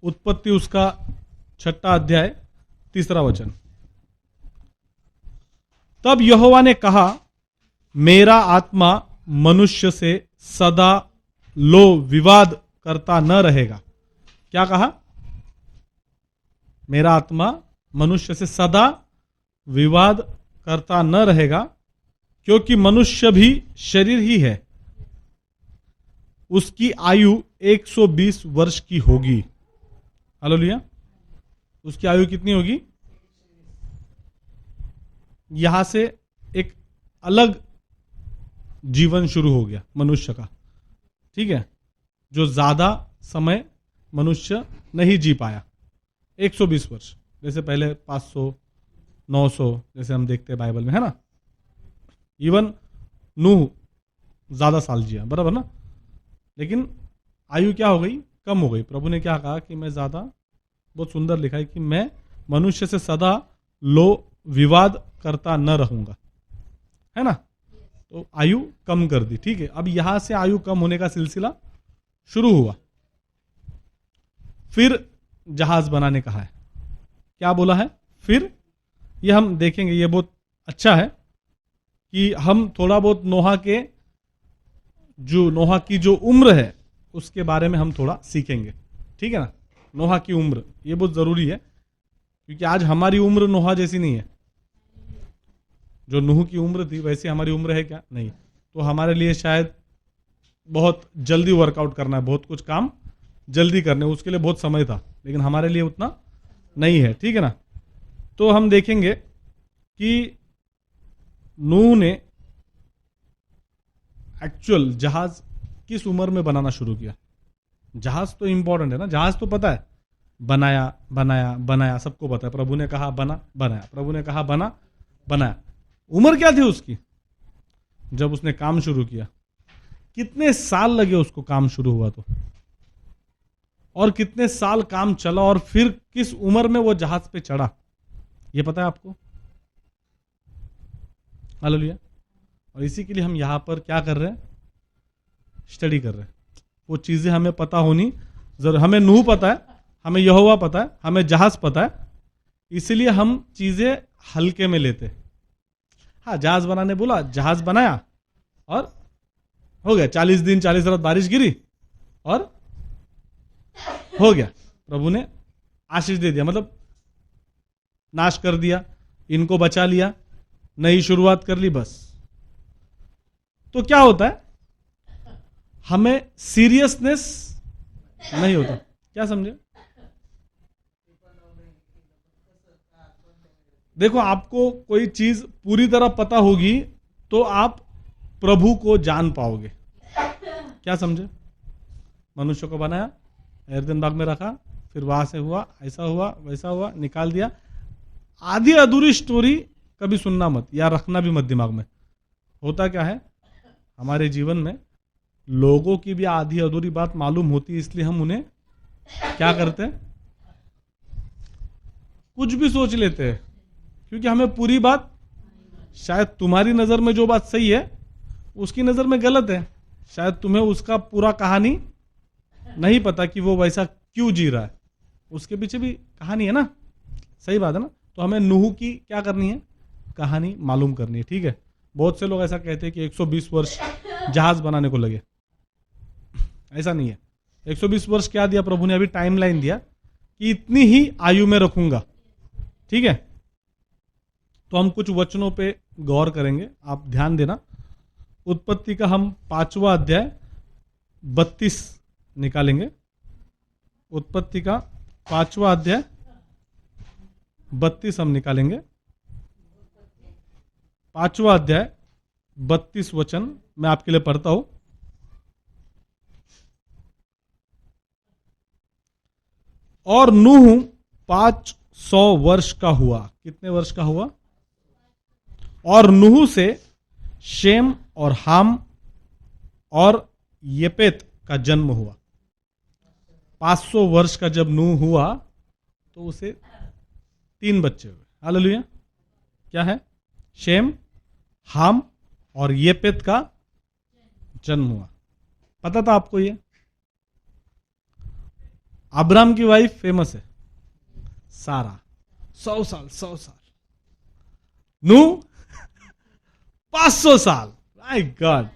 उत्पत्ति उसका 6 अध्याय 3 वचन। तब यहोवा ने कहा, मेरा आत्मा मनुष्य से सदा लो विवाद करता न रहेगा। क्या कहा? मेरा आत्मा मनुष्य से सदा विवाद करता न रहेगा, क्योंकि मनुष्य भी शरीर ही है, उसकी आयु 120 वर्ष की होगी। हालेलुया। उसकी आयु कितनी होगी? यहां से एक अलग जीवन शुरू हो गया मनुष्य का, ठीक है, जो ज्यादा समय मनुष्य नहीं जी पाया। 120 वर्ष, जैसे पहले 500 900 जैसे हम देखते हैं बाइबल में, है ना। इवन नूह ज्यादा साल जिया, बराबर ना। लेकिन आयु क्या हो गई? कम हो गई। प्रभु ने क्या कहा कि मैं ज्यादा, बहुत सुंदर लिखा है कि मैं मनुष्य से सदा लो विवाद करता न रहूंगा, है ना। तो आयु कम कर दी, ठीक है। अब यहां से आयु कम होने का सिलसिला शुरू हुआ। फिर जहाज बनाने कहा है। क्या बोला है? फिर ये हम देखेंगे, ये बहुत अच्छा है कि हम थोड़ा बहुत नोहा की जो उम्र है उसके बारे में हम थोड़ा सीखेंगे, ठीक है ना। नोहा की उम्र ये बहुत जरूरी है, क्योंकि आज हमारी उम्र नोहा जैसी नहीं है। जो नूह की उम्र थी वैसी हमारी उम्र है क्या? नहीं। तो हमारे लिए शायद बहुत जल्दी वर्कआउट करना है, बहुत कुछ काम जल्दी करने, उसके लिए बहुत समय था, लेकिन हमारे लिए उतना नहीं है, ठीक है ना। तो हम देखेंगे कि नूह ने एक्चुअल जहाज किस उम्र में बनाना शुरू किया। जहाज तो इंपॉर्टेंट है ना, जहाज तो पता है, बनाया बनाया बनाया, सबको पता है। प्रभु ने कहा बना, बनाया। प्रभु ने कहा बना, बनाया। उम्र क्या थी उसकी जब उसने काम शुरू किया? कितने साल लगे उसको काम शुरू हुआ तो, और कितने साल काम चला, और फिर किस उम्र में वो जहाज पे चढ़ा, ये पता है आपको? हालेलुया। और इसी के लिए हम यहां पर क्या कर रहे हैं? स्टडी कर रहे हैं। वो चीजें हमें पता होनी जरूर। हमें नूह पता है, हमें यहोवा पता है, हमें जहाज पता है, इसलिए हम चीजें हल्के में लेते। हाँ, जहाज बनाने बोला, जहाज बनाया और हो गया। 40 दिन 40 रात बारिश गिरी और हो गया। प्रभु ने आशीष दे दिया, मतलब नाश कर दिया, इनको बचा लिया, नई शुरुआत कर ली, बस। तो क्या होता है? हमें सीरियसनेस नहीं होता। क्या समझे? देखो, आपको कोई चीज पूरी तरह पता होगी तो आप प्रभु को जान पाओगे। क्या समझे? मनुष्य को बनाया, एर्दन बाग में रखा, फिर वहां से हुआ, ऐसा हुआ, वैसा हुआ, निकाल दिया। आधी अधूरी स्टोरी कभी सुनना मत, या रखना भी मत दिमाग में। होता क्या है, हमारे जीवन में लोगों की भी आधी अधूरी बात मालूम होती है, इसलिए हम उन्हें क्या करते हैं? कुछ भी सोच लेते हैं, क्योंकि हमें पूरी बात, शायद तुम्हारी नजर में जो बात सही है उसकी नजर में गलत है। शायद तुम्हें उसका पूरा कहानी नहीं पता कि वो वैसा क्यों जी रहा है, उसके पीछे भी कहानी है ना। सही बात है ना। तो हमें नूह की क्या करनी है? कहानी मालूम करनी है, ठीक है। बहुत से लोग ऐसा कहते हैं कि 120 वर्ष जहाज बनाने को लगे। ऐसा नहीं है। 120 वर्ष क्या दिया प्रभु ने? अभी टाइमलाइन दिया कि इतनी ही आयु में रखूंगा, ठीक है। तो हम कुछ वचनों पे गौर करेंगे, आप ध्यान देना। उत्पत्ति का हम 5वां अध्याय 32 निकालेंगे। उत्पत्ति का 5वां अध्याय 32 हम निकालेंगे। 5वां अध्याय 32 वचन मैं आपके लिए पढ़ता हूं। और नूह 500 वर्ष का हुआ। कितने वर्ष का हुआ? और नूह से शेम और हाम और येपेत का जन्म हुआ। 500 वर्ष का जब नूह हुआ तो उसे 3 बच्चे हुए। हालेलुया। क्या है? शेम, हाम और येपेत का जन्म हुआ। पता था आपको ये? अब्राहम की वाइफ फेमस है, सारा, 100 साल, 100 साल। नू 500 साल। My God,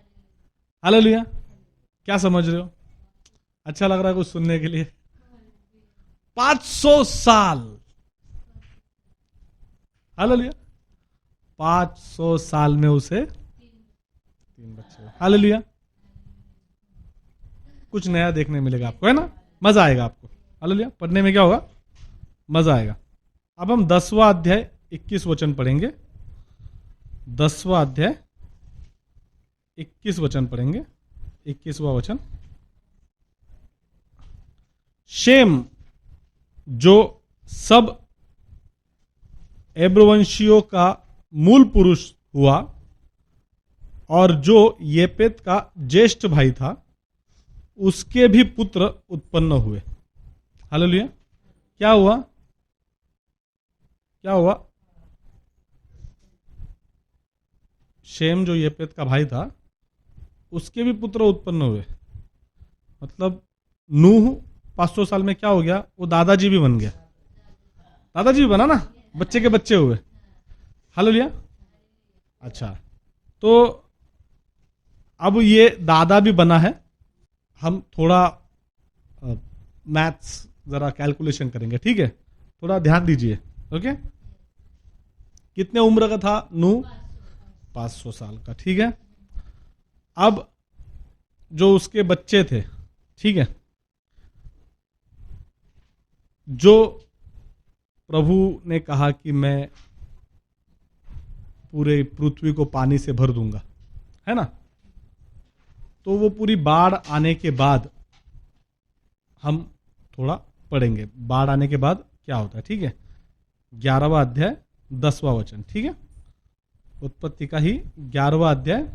hallelujah. क्या समझ रहे हो? अच्छा लग रहा है कुछ सुनने के लिए? 500 साल, हालेलुया। 500 साल में उसे 3 बच्चे, हालेलुया। कुछ नया देखने मिलेगा आपको, है ना? मजा आएगा आपको, हालेलुया। पढ़ने में क्या होगा? मजा आएगा। अब हम 10वां अध्याय 21 वचन पढ़ेंगे। 10वां अध्याय 21 वचन पढ़ेंगे। 21वां वचन। शेम जो सब एब्रवंशियों का मूल पुरुष हुआ और जो येपेत का ज्येष्ठ भाई था, उसके भी पुत्र उत्पन्न हुए। हालेलुया। क्या हुआ? क्या हुआ? शेम जो येपेत का भाई था, उसके भी पुत्र उत्पन्न हुए। मतलब नूह 500 साल में क्या हो गया? वो दादाजी भी बन गया। दादाजी भी बना ना, बच्चे के बच्चे हुए। हालेलुया। अच्छा, तो अब ये दादा भी बना है। हम थोड़ा मैथ्स जरा कैलकुलेशन करेंगे, ठीक है? थोड़ा ध्यान दीजिए, ओके? कितने उम्र का था नू? 500 साल का, ठीक है। अब जो उसके बच्चे थे, ठीक है, जो प्रभु ने कहा कि मैं पूरे पृथ्वी को पानी से भर दूंगा, है ना? तो वो पूरी बाढ़ आने के बाद हम थोड़ा पढ़ेंगे, बाढ़ आने के बाद क्या होता है, ठीक है? 11वां अध्याय 10वां वचन, ठीक है? उत्पत्ति का ही 11वां अध्याय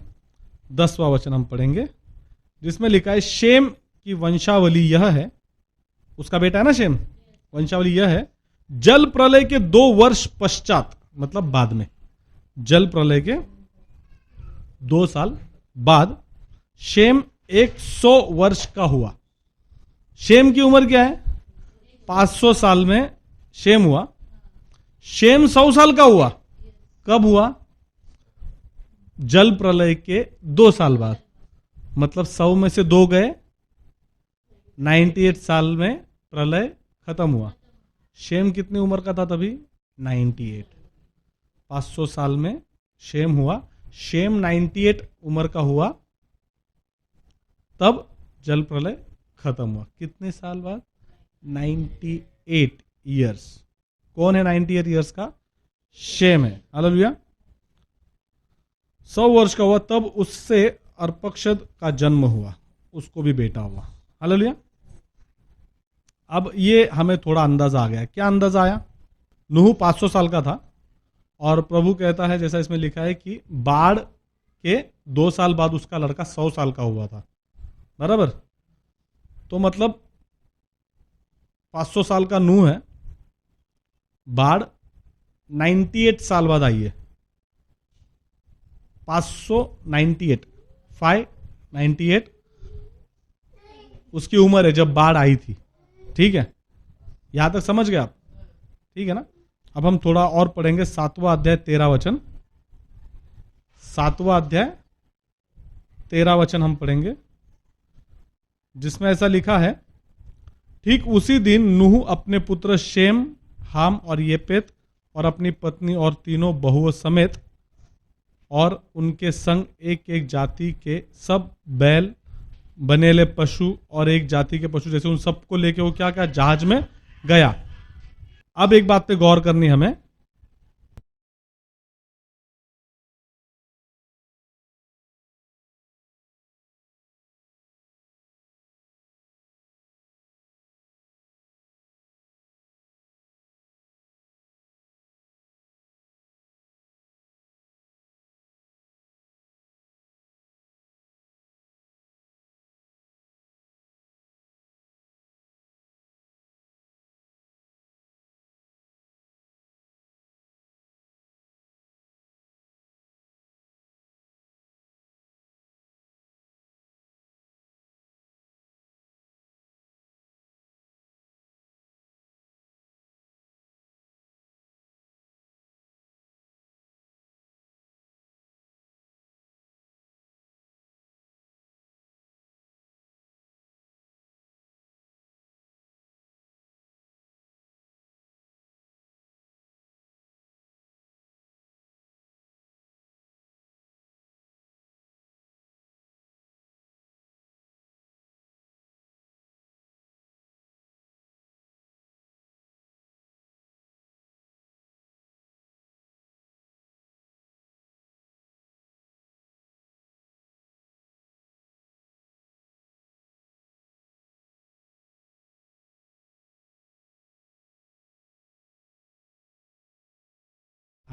10वां वचन हम पढ़ेंगे, जिसमें लिखा है शेम की वंशावली यह है, उसका बेटा है ना शेम, वंशावली यह है, जल प्रलय के 2 वर्ष पश्चात, मतलब बाद में, जल प्रलय के 2 साल बाद शेम 100 वर्ष का हुआ। शेम की उम्र क्या है? 500 साल में शेम हुआ। शेम 100 साल का हुआ। कब हुआ? जल प्रलय के 2 साल बाद। मतलब 100 में से 2 गए, 98 साल में प्रलय खत्म हुआ। शेम कितनी उम्र का था तभी? 98। 500 साल में शेम हुआ। शेम 98 उम्र का हुआ, तब जल प्रलय खत्म हुआ। कितने साल बाद? 98 ईयर्स। कौन है 98 ईयर्स का? शेम है। हालेलुया। 100 वर्ष का हुआ, तब उससे अर्पक्षद का जन्म हुआ, उसको भी बेटा हुआ। हालेलुया। अब ये हमें थोड़ा अंदाजा आ गया। क्या अंदाजा आया? नूह 500 साल का था और प्रभु कहता है, जैसा इसमें लिखा है, कि बाढ़ के 2 साल बाद उसका लड़का 100 साल का हुआ था, बराबर? तो मतलब 500 साल का नूह है, बाढ़ 98 साल बाद आई है। 598, 598 उसकी उम्र है जब बाढ़ आई थी, ठीक है? यहां तक समझ गए आप? ठीक है ना? अब हम थोड़ा और पढ़ेंगे। 7वां अध्याय 13 वचन। 7वां अध्याय 13 वचन हम पढ़ेंगे, जिसमें ऐसा लिखा है, ठीक उसी दिन नूह अपने पुत्र शेम, हाम और येपेत और अपनी पत्नी और तीनों बहुओं समेत और उनके संग एक एक जाति के सब बैल, बनेले पशु और एक जाति के पशु, जैसे उन सबको लेके वो क्या क्या जहाज में गया। अब एक बात पे गौर करनी हमें,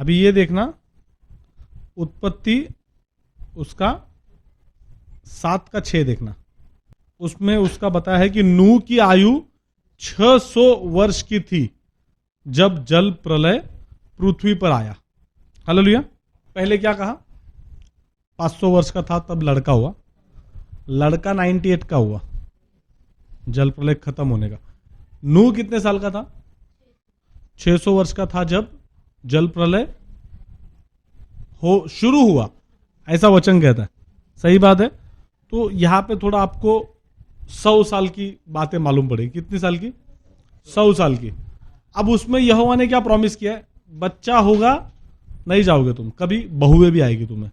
अभी ये देखना, उत्पत्ति उसका 7:6 देखना, उसमें उसका बताया है कि नूह की आयु 600 वर्ष की थी जब जल प्रलय पृथ्वी पर आया। हालेलुया। पहले क्या कहा? 500 वर्ष का था तब लड़का हुआ, लड़का 98 का हुआ जल प्रलय खत्म होने का। नूह कितने साल का था? 600 वर्ष का था जब जल प्रलय हो शुरू हुआ, ऐसा वचन कहता है। सही बात है। तो यहां पे थोड़ा आपको 100 साल की बातें मालूम पड़ेगी। कितनी साल की? 100 साल की। अब उसमें यहोवा ने क्या प्रॉमिस किया है? बच्चा होगा, नहीं जाओगे तुम कभी, बहुएं भी आएगी तुम्हें,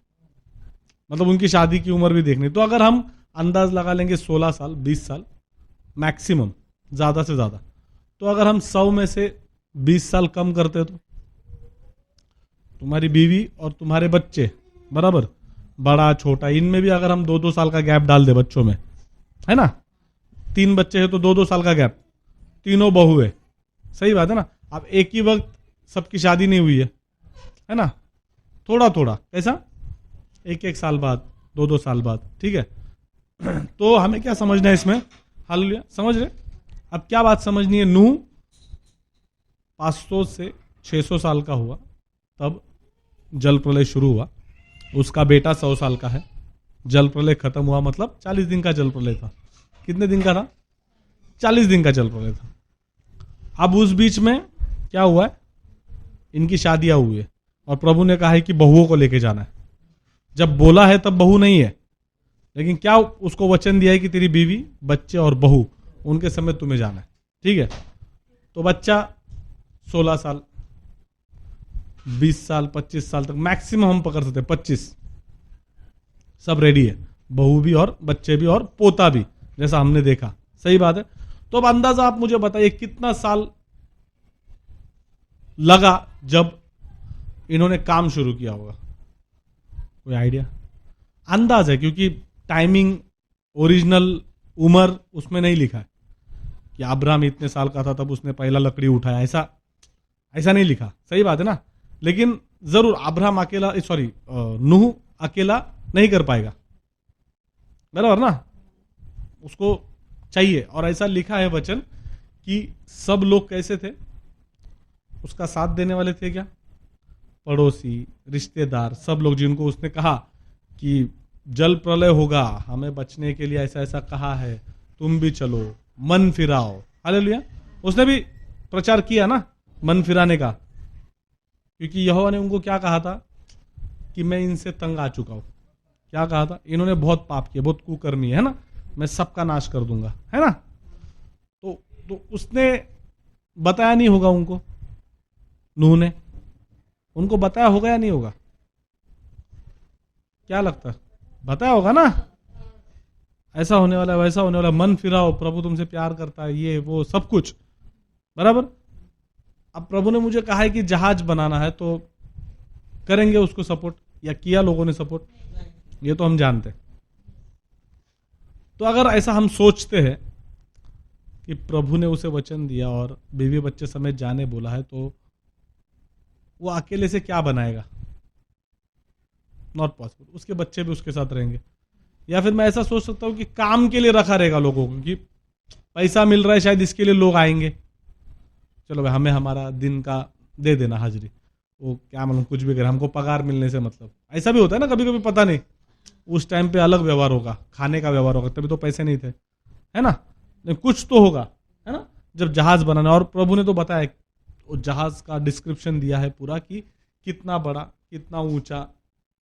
मतलब उनकी शादी की उम्र भी देखनी। तो अगर हम अंदाज लगा लेंगे 16 साल 20 साल मैक्सिमम, ज्यादा से ज्यादा, तो अगर हम 100 में से 20 साल कम करते तो तुम्हारी बीवी और तुम्हारे बच्चे बराबर, बड़ा छोटा, इनमें भी अगर हम 2-2 साल का गैप डाल दे बच्चों में, है ना, 3 बच्चे हैं तो 2-2 साल का गैप, तीनों बहू है। सही बात है ना। अब एक ही वक्त सबकी शादी नहीं हुई है ना, थोड़ा थोड़ा, कैसा, 1-1 साल बाद, 2-2 साल बाद, ठीक है। तो हमें क्या समझना है इसमें? हालेलुया, समझ रहे? अब क्या बात समझनी है? नूह 500 से 600 साल का हुआ तब जल प्रलय शुरू हुआ, उसका बेटा 100 साल का है, जल प्रलय खत्म हुआ, मतलब 40 दिन का जल प्रलय था। कितने दिन का था? 40 दिन का जल प्रलय था। अब उस बीच में क्या हुआ है? इनकी शादियां हुई है और प्रभु ने कहा है कि बहुओं को लेके जाना है। जब बोला है तब बहू नहीं है, लेकिन क्या उसको वचन दिया है कि तेरी बीवी, बच्चे और बहू, उनके समेत तुम्हें जाना है, ठीक है। तो बच्चा 16 साल, 20 साल, 25 साल तक मैक्सिमम हम पकड़ सकते हैं, 25 सब रेडी है, बहू भी और बच्चे भी और पोता भी, जैसा हमने देखा। सही बात है। तो अब अंदाजा आप मुझे बताइए कितना साल लगा जब इन्होंने काम शुरू किया होगा? कोई आइडिया? अंदाज है, क्योंकि टाइमिंग, ओरिजिनल उम्र उसमें नहीं लिखा है कि अब्राहम इतने साल का था तब उसने पहला लकड़ी उठाया, ऐसा नहीं लिखा। सही बात है ना। लेकिन जरूर अब्राहम अकेला, सॉरी, नूह अकेला नहीं कर पाएगा, बराबर ना, उसको चाहिए। और ऐसा लिखा है वचन कि सब लोग कैसे थे, उसका साथ देने वाले थे क्या? पड़ोसी, रिश्तेदार, सब लोग, जिनको उसने कहा कि जल प्रलय होगा, हमें बचने के लिए ऐसा ऐसा कहा है, तुम भी चलो, मन फिराओ। हालेलुया। उसने भी प्रचार किया ना मन फिराने का, क्योंकि यहोवा ने उनको क्या कहा था कि मैं इनसे तंग आ चुका हूं। क्या कहा था? इन्होंने बहुत पाप किया, बहुत कुकर्मी है ना, मैं सबका नाश कर दूंगा, है ना। तो उसने बताया नहीं होगा उनको, नूह ने उनको बताया होगा या नहीं होगा? क्या लगता है? बताया होगा ना, ऐसा होने वाला है, वैसा होने वाला है, मन फिराओ, प्रभु तुमसे प्यार करता है, ये वो सब कुछ, बराबर। अब प्रभु ने मुझे कहा है कि जहाज बनाना है, तो करेंगे उसको सपोर्ट, या किया लोगों ने सपोर्ट, ये तो हम जानते हैं। तो अगर ऐसा हम सोचते हैं कि प्रभु ने उसे वचन दिया और बीवी बच्चे समेत जाने बोला है, तो वो अकेले से क्या बनाएगा? Not possible. उसके बच्चे भी उसके साथ रहेंगे। या फिर मैं ऐसा सोच सकता हूं कि काम के लिए रखा रहेगा लोगों को, कि पैसा मिल रहा है शायद इसके लिए लोग आएंगे, चलो भाई हमें हमारा दिन का दे देना हाजिरी, वो क्या मालूम कुछ भी करे, हमको पगार मिलने से मतलब। ऐसा भी होता है ना कभी कभी, पता नहीं, उस टाइम पे अलग व्यवहार होगा, खाने का व्यवहार होगा, तभी तो पैसे नहीं थे, है ना, नहीं कुछ तो होगा, है ना, जब जहाज बनाना। और प्रभु ने तो बताया, वो जहाज का डिस्क्रिप्शन दिया है पूरा, कि कितना बड़ा, कितना ऊंचा,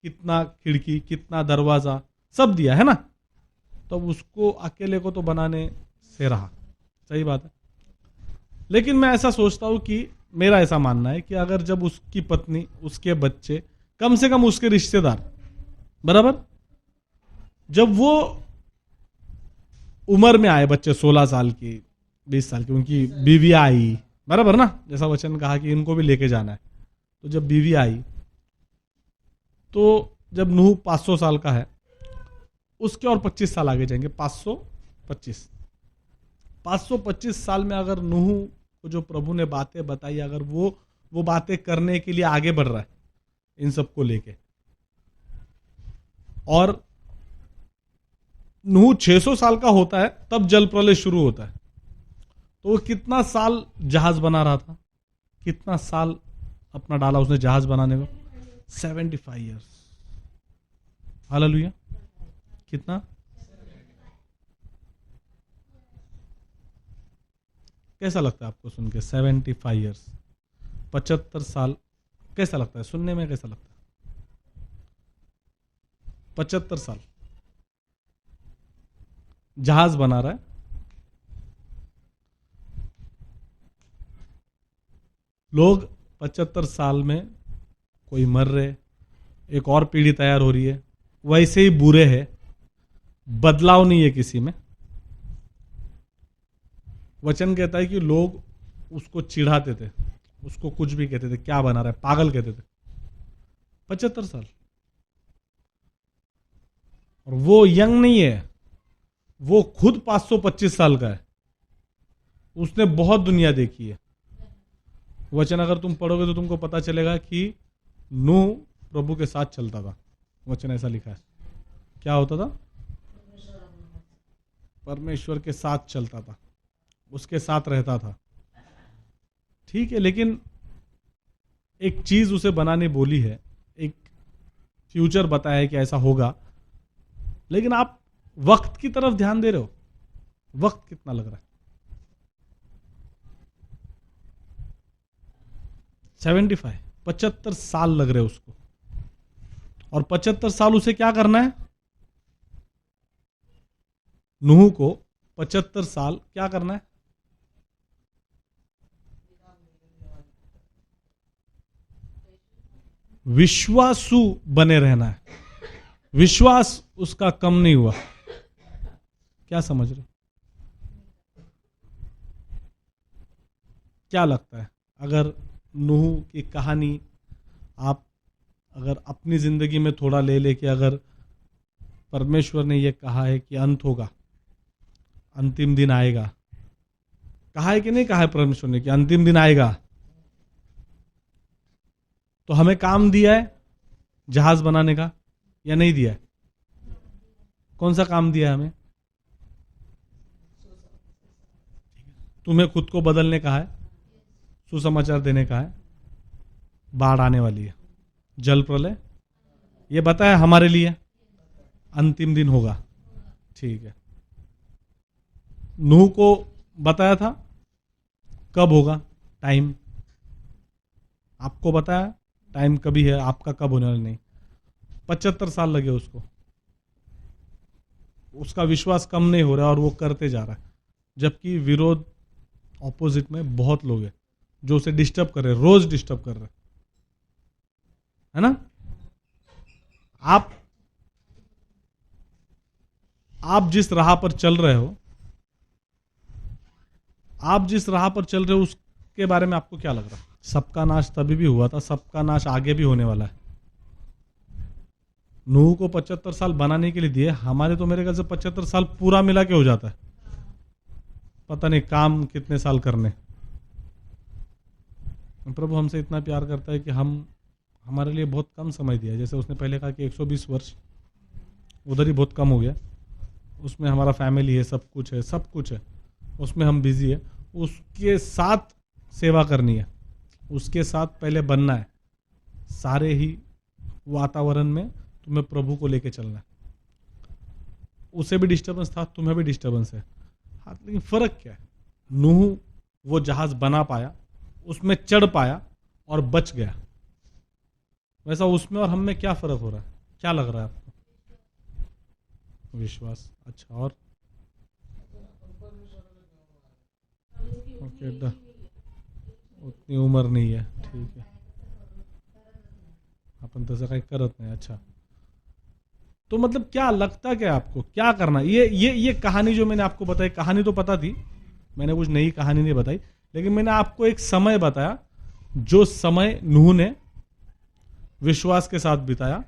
कितना खिड़की, कितना दरवाजा, सब दिया है ना। तो उसको अकेले को तो बनाने से रहा। सही बात है। लेकिन मैं ऐसा सोचता हूं कि मेरा ऐसा मानना है कि अगर जब उसकी पत्नी, उसके बच्चे, कम से कम उसके रिश्तेदार, बराबर, जब वो उम्र में आए, बच्चे 16 साल की, 20 साल की, उनकी बीवी आई, बराबर ना, जैसा वचन कहा कि इनको भी लेके जाना है, तो जब बीवी आई, तो जब नूह 500 साल का है, उसके और 25 साल आगे जाएंगे, 525 साल में अगर नूह को जो प्रभु ने बातें बताई, अगर वो बातें करने के लिए आगे बढ़ रहा है, इन सबको लेके। और नूह 600 साल का होता है तब जल प्रलय शुरू होता है। तो वो कितना साल जहाज बना रहा था, कितना साल अपना डाला उसने जहाज बनाने में? 75 ईयर्स। हालेलुया। कितना? कैसा लगता है आपको सुन के? 75 ईयर्स, 75 साल। कैसा लगता है सुनने में? कैसा लगता है? 75 साल जहाज बना रहा है। लोग 75 साल में कोई मर रहे, एक और पीढ़ी तैयार हो रही है, वैसे ही बुरे है, बदलाव नहीं है किसी में। वचन कहता है कि लोग उसको चिढ़ाते थे, उसको कुछ भी कहते थे, क्या बना रहा है, पागल कहते थे। 75 साल। और वो यंग नहीं है, वो खुद 525 साल का है, उसने बहुत दुनिया देखी है। वचन अगर तुम पढ़ोगे तो तुमको पता चलेगा कि नूह प्रभु के साथ चलता था। वचन ऐसा लिखा है। क्या होता था? परमेश्वर के साथ चलता था, उसके साथ रहता था। ठीक है, लेकिन एक चीज उसे बनाने बोली है, एक फ्यूचर बताया है कि ऐसा होगा, लेकिन आप वक्त की तरफ ध्यान दे रहे हो? वक्त कितना लग रहा है? 75 साल लग रहे उसको। और 75 साल उसे क्या करना है? नूह को 75 साल क्या करना है? विश्वासु बने रहना है। विश्वास उसका कम नहीं हुआ। क्या समझ रहे? क्या लगता है अगर नूह की कहानी आप अगर अपनी जिंदगी में थोड़ा ले लेके, अगर परमेश्वर ने यह कहा है कि अंत होगा, अंतिम दिन आएगा, कहा है कि नहीं कहा है परमेश्वर ने कि अंतिम दिन आएगा, तो हमें काम दिया है जहाज बनाने का या नहीं दिया है? कौन सा काम दिया है हमें? तुम्हें खुद को बदलने का है, सुसमाचार देने का है, बाढ़ आने वाली है, जल प्रलय, ये बताया हमारे लिए अंतिम दिन होगा। ठीक है, नूह को बताया था कब होगा, टाइम आपको बताया, टाइम कभी है, आपका कब होने वाला नहीं। 75 साल लगे उसको, उसका विश्वास कम नहीं हो रहा और वो करते जा रहा है, जबकि विरोध ऑपोजिट में बहुत लोग हैं जो उसे डिस्टर्ब कर रहे हैं, रोज डिस्टर्ब कर रहे हैं, है ना? आप जिस राह पर चल रहे हो, आप जिस राह पर चल रहे हो उसके बारे में आपको क्या लग रहा है? सबका नाश तभी भी हुआ था, सबका नाश आगे भी होने वाला है। नूह को 75 साल बनाने के लिए दिए, हमारे तो मेरे ख्याल से 75 साल पूरा मिला के हो जाता है, पता नहीं काम कितने साल करने। प्रभु हमसे इतना प्यार करता है कि हमारे लिए बहुत कम समय दिया। जैसे उसने पहले कहा कि 120 वर्ष, उधर ही बहुत कम हो गया। उसमें हमारा फैमिली है, सब कुछ है, सब कुछ है, उसमें हम बिजी है। उसके साथ सेवा करनी है, उसके साथ पहले बनना है, सारे ही वातावरण में तुम्हें प्रभु को लेके चलना है। उसे भी डिस्टर्बेंस था, तुम्हें भी डिस्टर्बेंस है, हाँ, लेकिन फर्क क्या है? नूह वो जहाज बना पाया, उसमें चढ़ पाया और बच गया। वैसा उसमें और हम में क्या फर्क हो रहा है? क्या लग रहा है आपको? विश्वास। अच्छा, और ओके, उतनी उम्र नहीं है, ठीक है, अपन तसं काही करत नाही। अच्छा, तो मतलब क्या लगता क्या आपको, क्या करना? ये कहानी जो मैंने आपको बताई, कहानी तो पता थी, मैंने कुछ नई कहानी नहीं बताई, लेकिन मैंने आपको एक समय बताया, जो समय नूह ने विश्वास के साथ बिताया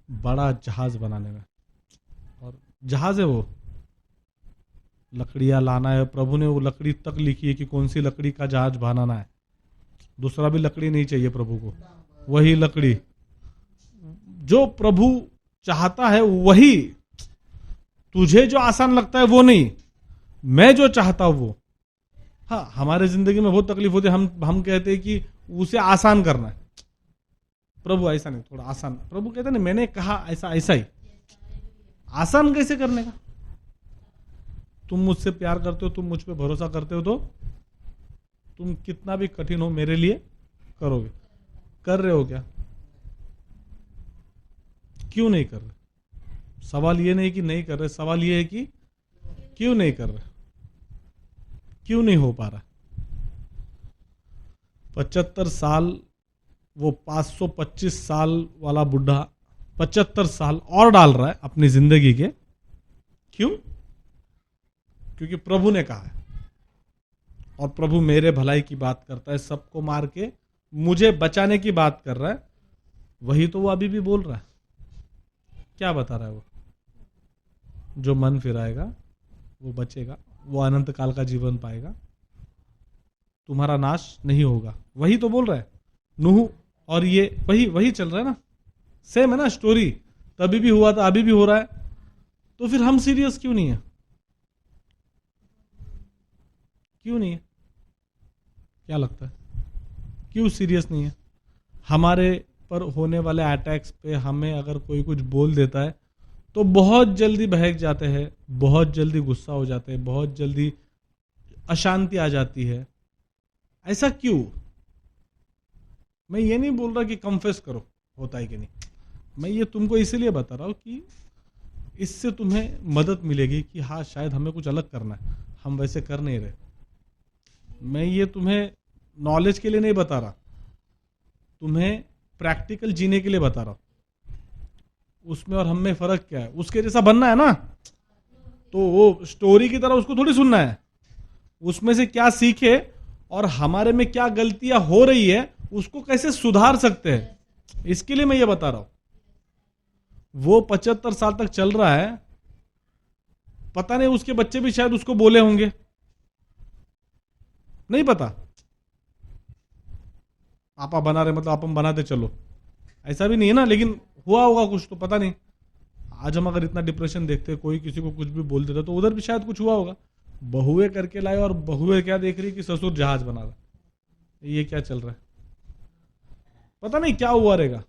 बड़ा जहाज बनाने में। और जहाज है वो, लकड़ियां लाना है, प्रभु ने वो लकड़ी तक लिखी है कि कौन सी लकड़ी का जहाज बनाना है। दूसरा भी लकड़ी नहीं चाहिए प्रभु को, वही लकड़ी, जो प्रभु चाहता है वही, तुझे जो आसान लगता है वो नहीं, मैं जो चाहता हूं वो। हाँ, हमारे जिंदगी में बहुत तकलीफ होती है, हम कहते हैं कि उसे आसान करना है। प्रभु ऐसा नहीं, थोड़ा आसान। प्रभु कहते हैं मैंने कहा ऐसा ऐसा ही। आसान कैसे करने का? तुम मुझसे प्यार करते हो, तुम मुझ पे भरोसा करते हो, तो तुम कितना भी कठिन हो मेरे लिए करोगे। कर रहे हो क्या? क्यों नहीं कर रहे? सवाल ये नहीं कि नहीं कर रहे, सवाल ये है कि क्यों नहीं कर रहे, क्यों नहीं हो पा रहा। 75 साल, वो 525 साल वाला बुढ़ा 75 साल और डाल रहा है अपनी जिंदगी के। क्यों? क्योंकि प्रभु ने कहा है, और प्रभु मेरे भलाई की बात करता है, सबको मार के मुझे बचाने की बात कर रहा है। वही तो वो अभी भी बोल रहा है। क्या बता रहा है वो? जो मन फिराएगा वो बचेगा, वो अनंत काल का जीवन पाएगा, तुम्हारा नाश नहीं होगा। वही तो बोल रहा है नूह। और ये वही चल रहा है ना, सेम है ना स्टोरी। तभी भी हुआ था, अभी भी हो रहा है। तो फिर हम सीरियस क्यों नहीं है? क्यों नहीं है? क्या लगता है क्यों सीरियस नहीं है? हमारे पर होने वाले अटैक्स पे हमें अगर कोई कुछ बोल देता है तो बहुत जल्दी बहक जाते हैं, बहुत जल्दी गुस्सा हो जाते हैं, बहुत जल्दी अशांति आ जाती है। ऐसा क्यों? मैं ये नहीं बोल रहा कि कन्फेस करो होता है कि नहीं, मैं ये तुमको इसीलिए बता रहा हूं कि इससे तुम्हें मदद मिलेगी कि हाँ शायद हमें कुछ अलग करना है, हम वैसे कर नहीं रहे। मैं ये तुम्हें नॉलेज के लिए नहीं बता रहा, तुम्हें प्रैक्टिकल जीने के लिए बता रहा हूं। उसमें और हम में फर्क क्या है? उसके जैसा बनना है ना, तो वो स्टोरी की तरह उसको थोड़ी सुनना है। उसमें से क्या सीखे और हमारे में क्या गलतियां हो रही है उसको कैसे सुधार सकते हैं, इसके लिए मैं ये बता रहा हूं। वो 75 साल तक चल रहा है, पता नहीं उसके बच्चे भी शायद उसको बोले होंगे, नहीं पता। आपा बना रहे मतलब आप हम बनाते चलो, ऐसा भी नहीं है ना, लेकिन हुआ होगा कुछ तो पता नहीं। आज हम अगर इतना डिप्रेशन देखते, कोई किसी को कुछ भी बोल देता, तो उधर भी शायद कुछ हुआ होगा। बहुएं करके लाए और बहुएं क्या देख रही कि ससुर जहाज बना रहा। ये क्या चल रहा है? पता नहीं क्या हुआ रहेगा।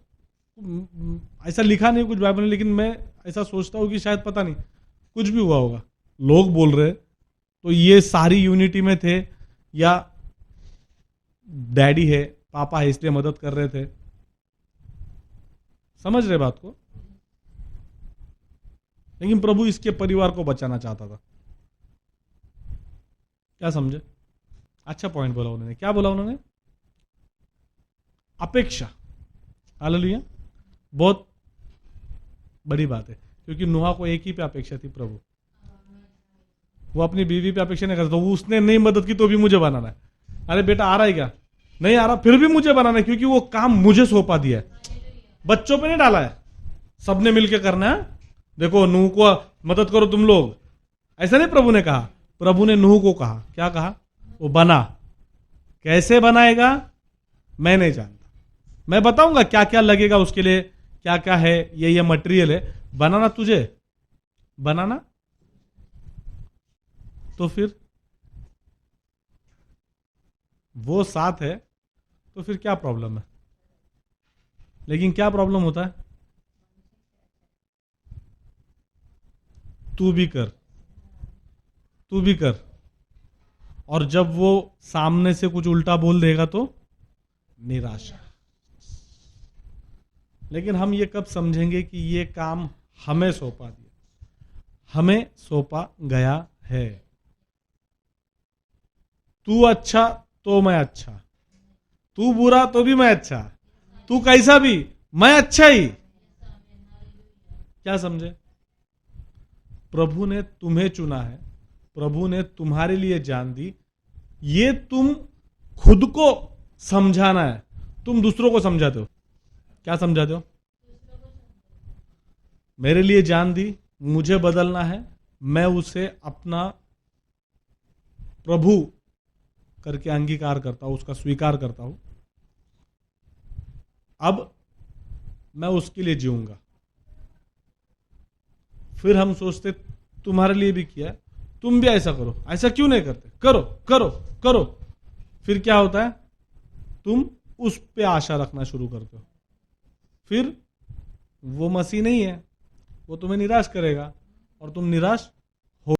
ऐसा लिखा नहीं कुछ बाइबल में, लेकिन मैं ऐसा सोचता हूँ कि शायद पता नहीं कुछ भी हुआ होगा। लोग बोल रहे तो ये सारी यूनिटी में थे, या डैडी है पापा है इसलिए मदद कर रहे थे। समझ रहे बात को? लेकिन प्रभु इसके परिवार को बचाना चाहता था। क्या समझे? अच्छा पॉइंट बोला उन्होंने। क्या बोला उन्होंने? अपेक्षा। हालेलुया। बहुत बड़ी बात है, क्योंकि नूहा को एक ही पे अपेक्षा थी, प्रभु। वो अपनी बीवी पे अपेक्षा नहीं करता, तो उसने नहीं मदद की तो भी मुझे बनाना है। अरे बेटा आ रहा है क्या? नहीं आ रहा, फिर भी मुझे बनाना है, क्योंकि वो काम मुझे सौंपा दिया है। बच्चों पे नहीं डाला है, सबने मिलकर करना है। देखो नूह को मदद करो तुम लोग, ऐसा नहीं प्रभु ने कहा। प्रभु ने नूह को कहा, क्या कहा? वो बना। कैसे बनाएगा मैं नहीं जानता, मैं बताऊंगा क्या क्या लगेगा उसके लिए, क्या क्या है, ये मटेरियल है। बनाना तुझे, बनाना। तो फिर वो साथ है तो फिर क्या प्रॉब्लम है? लेकिन क्या प्रॉब्लम होता है? तू भी कर, तू भी कर, और जब वो सामने से कुछ उल्टा बोल देगा तो निराशा। लेकिन हम ये कब समझेंगे कि ये काम हमें सौंपा दिया, हमें सौंपा गया है। तू अच्छा तो मैं अच्छा, तू बुरा तो भी मैं अच्छा, तू कैसा भी मैं अच्छा ही। क्या समझे? प्रभु ने तुम्हें चुना है, प्रभु ने तुम्हारे लिए जान दी। ये तुम खुद को समझाना है, तुम दूसरों को समझाते हो। क्या समझाते हो? मेरे लिए जान दी, मुझे बदलना है, मैं उसे अपना प्रभु करके अंगीकार करता हूं, उसका स्वीकार करता हूं। अब मैं उसके लिए जीऊंगा। फिर हम सोचते तुम्हारे लिए भी किया है, तुम भी ऐसा करो, ऐसा क्यों नहीं करते, करो करो करो। फिर क्या होता है, तुम उस पे आशा रखना शुरू करते हो। फिर वो मसीह नहीं है, वो तुम्हें निराश करेगा और तुम निराश हो।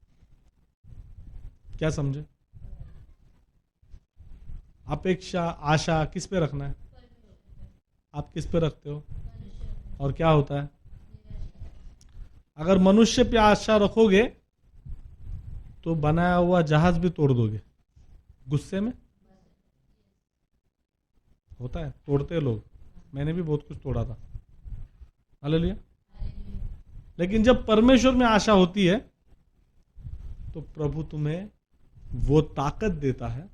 क्या समझे? अपेक्षा आशा किस पे रखना है? आप किस पे रखते हो? और क्या होता है? अगर मनुष्य पे आशा रखोगे तो बनाया हुआ जहाज भी तोड़ दोगे गुस्से में। होता है, तोड़ते हैं लोग। मैंने भी बहुत कुछ तोड़ा था। हालेलुया। लेकिन जब परमेश्वर में आशा होती है तो प्रभु तुम्हें वो ताकत देता है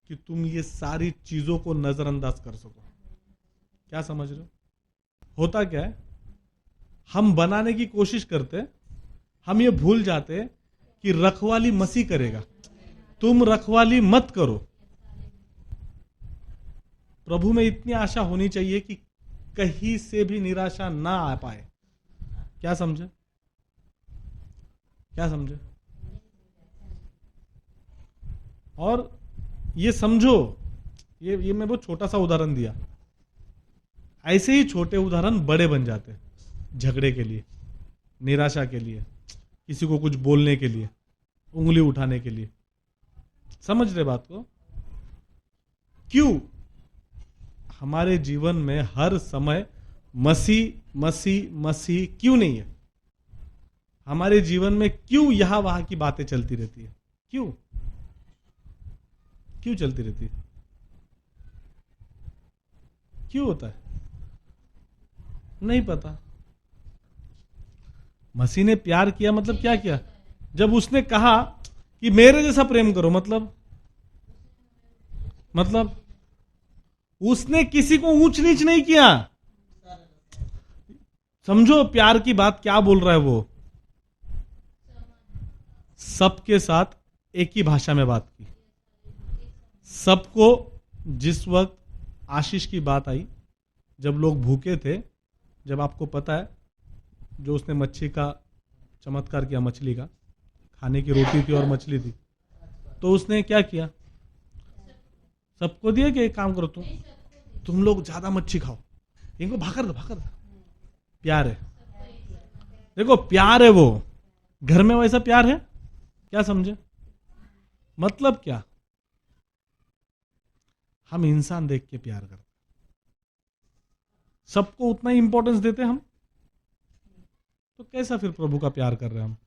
कि तुम ये सारी चीजों को नजरअंदाज कर सको। क्या समझ रहे हो? होता क्या है, हम बनाने की कोशिश करते, हम ये भूल जाते कि रखवाली मसीह करेगा। तुम रखवाली मत करो। प्रभु में इतनी आशा होनी चाहिए कि कहीं से भी निराशा ना आ पाए। क्या समझे? क्या समझे? और ये समझो, ये मैं बहुत छोटा सा उदाहरण दिया, ऐसे ही छोटे उदाहरण बड़े बन जाते हैं। झगड़े के लिए, निराशा के लिए, किसी को कुछ बोलने के लिए, उंगली उठाने के लिए। समझ रहे बात को? क्यों हमारे जीवन में हर समय मसीह मसीह मसीह क्यों नहीं है? हमारे जीवन में क्यों यहां वहां की बातें चलती रहती है? क्यों क्यों चलती रहती है? क्यों होता है? नहीं पता। मसीह ने प्यार किया मतलब क्या किया? जब उसने कहा कि मेरे जैसा प्रेम करो, मतलब उसने किसी को ऊंच नीच नहीं किया। समझो प्यार की बात क्या बोल रहा है वो। सबके साथ एक ही भाषा में बात की। सबको, जिस वक्त आशीष की बात आई, जब लोग भूखे थे, जब आपको पता है जो उसने मच्छी का चमत्कार किया, मछली का, खाने की रोटी थी और मछली थी, तो उसने क्या किया? सबको दिया कि एक काम करो, तुम लोग ज्यादा मच्छी खाओ, इनको भाकर दो। प्यार है। देखो प्यार है वो। घर में वैसा प्यार है? क्या समझे? मतलब क्या? हम इंसान देख के प्यार करते, सबको उतना ही इंपॉर्टेंस देते हम, तो कैसा फिर प्रभु का प्यार कर रहे हैं हम?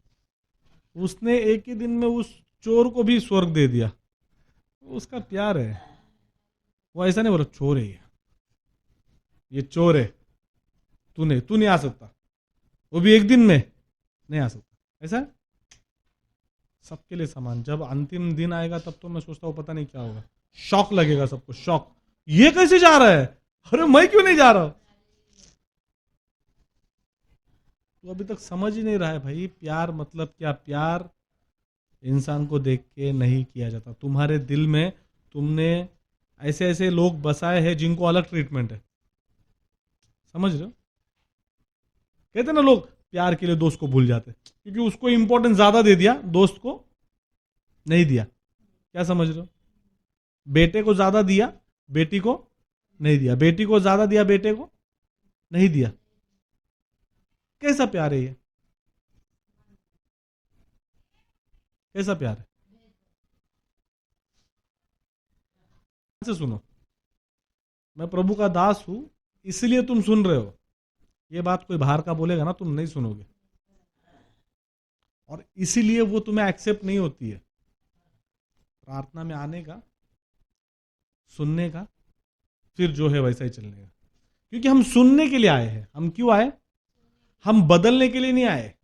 उसने एक ही दिन में उस चोर को भी स्वर्ग दे दिया, उसका प्यार है। वो ऐसा नहीं बोला चोर है ये चोर है, तू नहीं आ सकता, वो भी एक दिन में नहीं आ सकता। ऐसा है? सबके लिए समान। जब अंतिम दिन आएगा तब तो मैं सोचता हूँ पता नहीं क्या होगा। शॉक लगेगा सबको, शॉक, ये कैसे जा रहा है, अरे मैं क्यों नहीं जा रहा? तो अभी तक समझ ही नहीं रहा है भाई, प्यार मतलब क्या? प्यार इंसान को देख के नहीं किया जाता। तुम्हारे दिल में तुमने ऐसे ऐसे लोग बसाए हैं जिनको अलग ट्रीटमेंट है। समझ रहे हो? कहते ना लोग प्यार के लिए दोस्त को भूल जाते, क्योंकि उसको इंपॉर्टेंस ज्यादा दे दिया, दोस्त को नहीं दिया। क्या समझ रहे हो? बेटे को ज्यादा दिया, बेटी को नहीं दिया, बेटी को ज्यादा दिया, बेटे को नहीं दिया। कैसा प्यार है ये? कैसा प्यार है? से सुनो, मैं प्रभु का दास हूं, इसलिए तुम सुन रहे हो। ये बात कोई बाहर का बोलेगा ना, तुम नहीं सुनोगे, और इसीलिए वो तुम्हें एक्सेप्ट नहीं होती है। प्रार्थना में आने का, सुनने का, फिर जो है वैसा ही चलने का। क्योंकि हम सुनने के लिए आए हैं। हम क्यों आए? हम बदलने के लिए नहीं आए।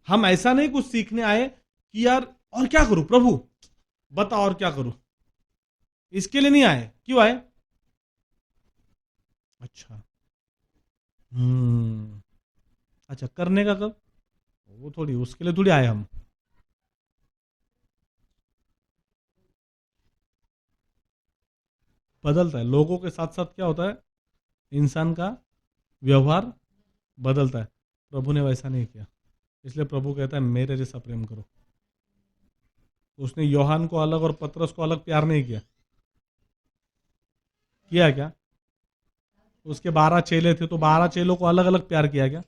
हम ऐसा नहीं कुछ सीखने आए कि यार और क्या करूं प्रभु, बता और क्या करूं, इसके लिए नहीं आए। क्यों आए? अच्छा, अच्छा, करने का कब? वो थोड़ी, उसके लिए थोड़ी आए हम। बदलता है लोगों के साथ साथ। क्या होता है इंसान का? व्यवहार बदलता है। प्रभु ने वैसा नहीं किया, इसलिए प्रभु कहता है मेरे जैसा प्रेम करो। उसने यूहन्ना को अलग और पतरस को अलग प्यार नहीं किया। किया क्या? उसके 12 चेले थे तो 12 चेलों को अलग अलग प्यार किया क्या?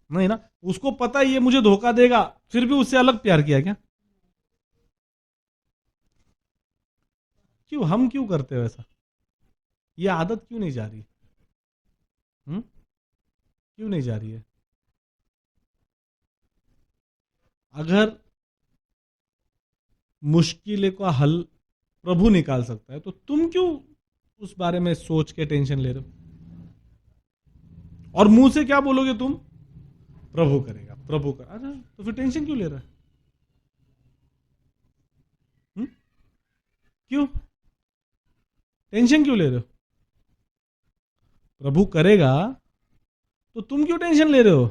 नहीं ना। उसको पता है ये मुझे धोखा देगा, फिर भी उससे अलग प्यार किया क्या? क्यों? हम क्यों करते हैं वैसा? ये आदत क्यों नहीं जा रही? क्यों नहीं जा रही है? अगर मुश्किल का हल प्रभु निकाल सकता है तो तुम क्यों उस बारे में सोच के टेंशन ले रहे हो? और मुंह से क्या बोलोगे तुम? प्रभु करेगा, प्रभु कर। अरे तो फिर टेंशन क्यों ले रहा है? क्यों टेंशन क्यों ले रहे हो? प्रभु करेगा तो तुम क्यों टेंशन ले रहे हो?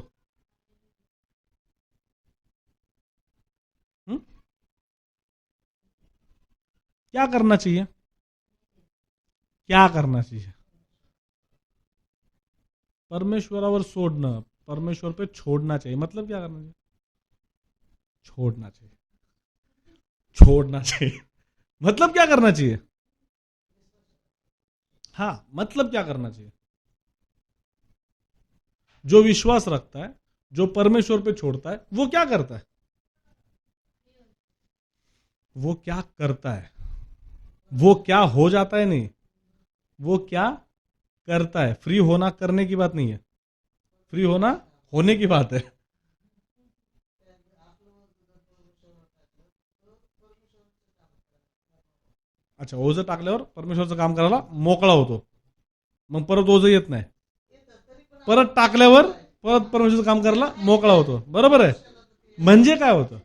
क्या करना चाहिए? क्या करना चाहिए? परमेश्वरावर सोडणं, परमेश्वर पे छोड़ना चाहिए। मतलब क्या करना चाहिए? छोड़ना चाहिए। छोड़ना चाहिए मतलब क्या करना चाहिए? हाँ, मतलब क्या करना चाहिए? जो विश्वास रखता है, जो परमेश्वर पे छोड़ता है, वो क्या करता है? वो क्या करता है? वो क्या हो जाता है? नहीं, वो क्या करता है। फ्री होना करने की बात नहीं है, फ्री होना होने की बात है। अच्छा, ओझं टाकल्यावर परमेश्वरचं काम करायला मोकळा होतो, मग परत ओझं येत नाही, परत टाकल्यावर परत परमेश्वरचं काम करायला मोकळा होतो। बरोबर आहे? म्हणजे काय होतं?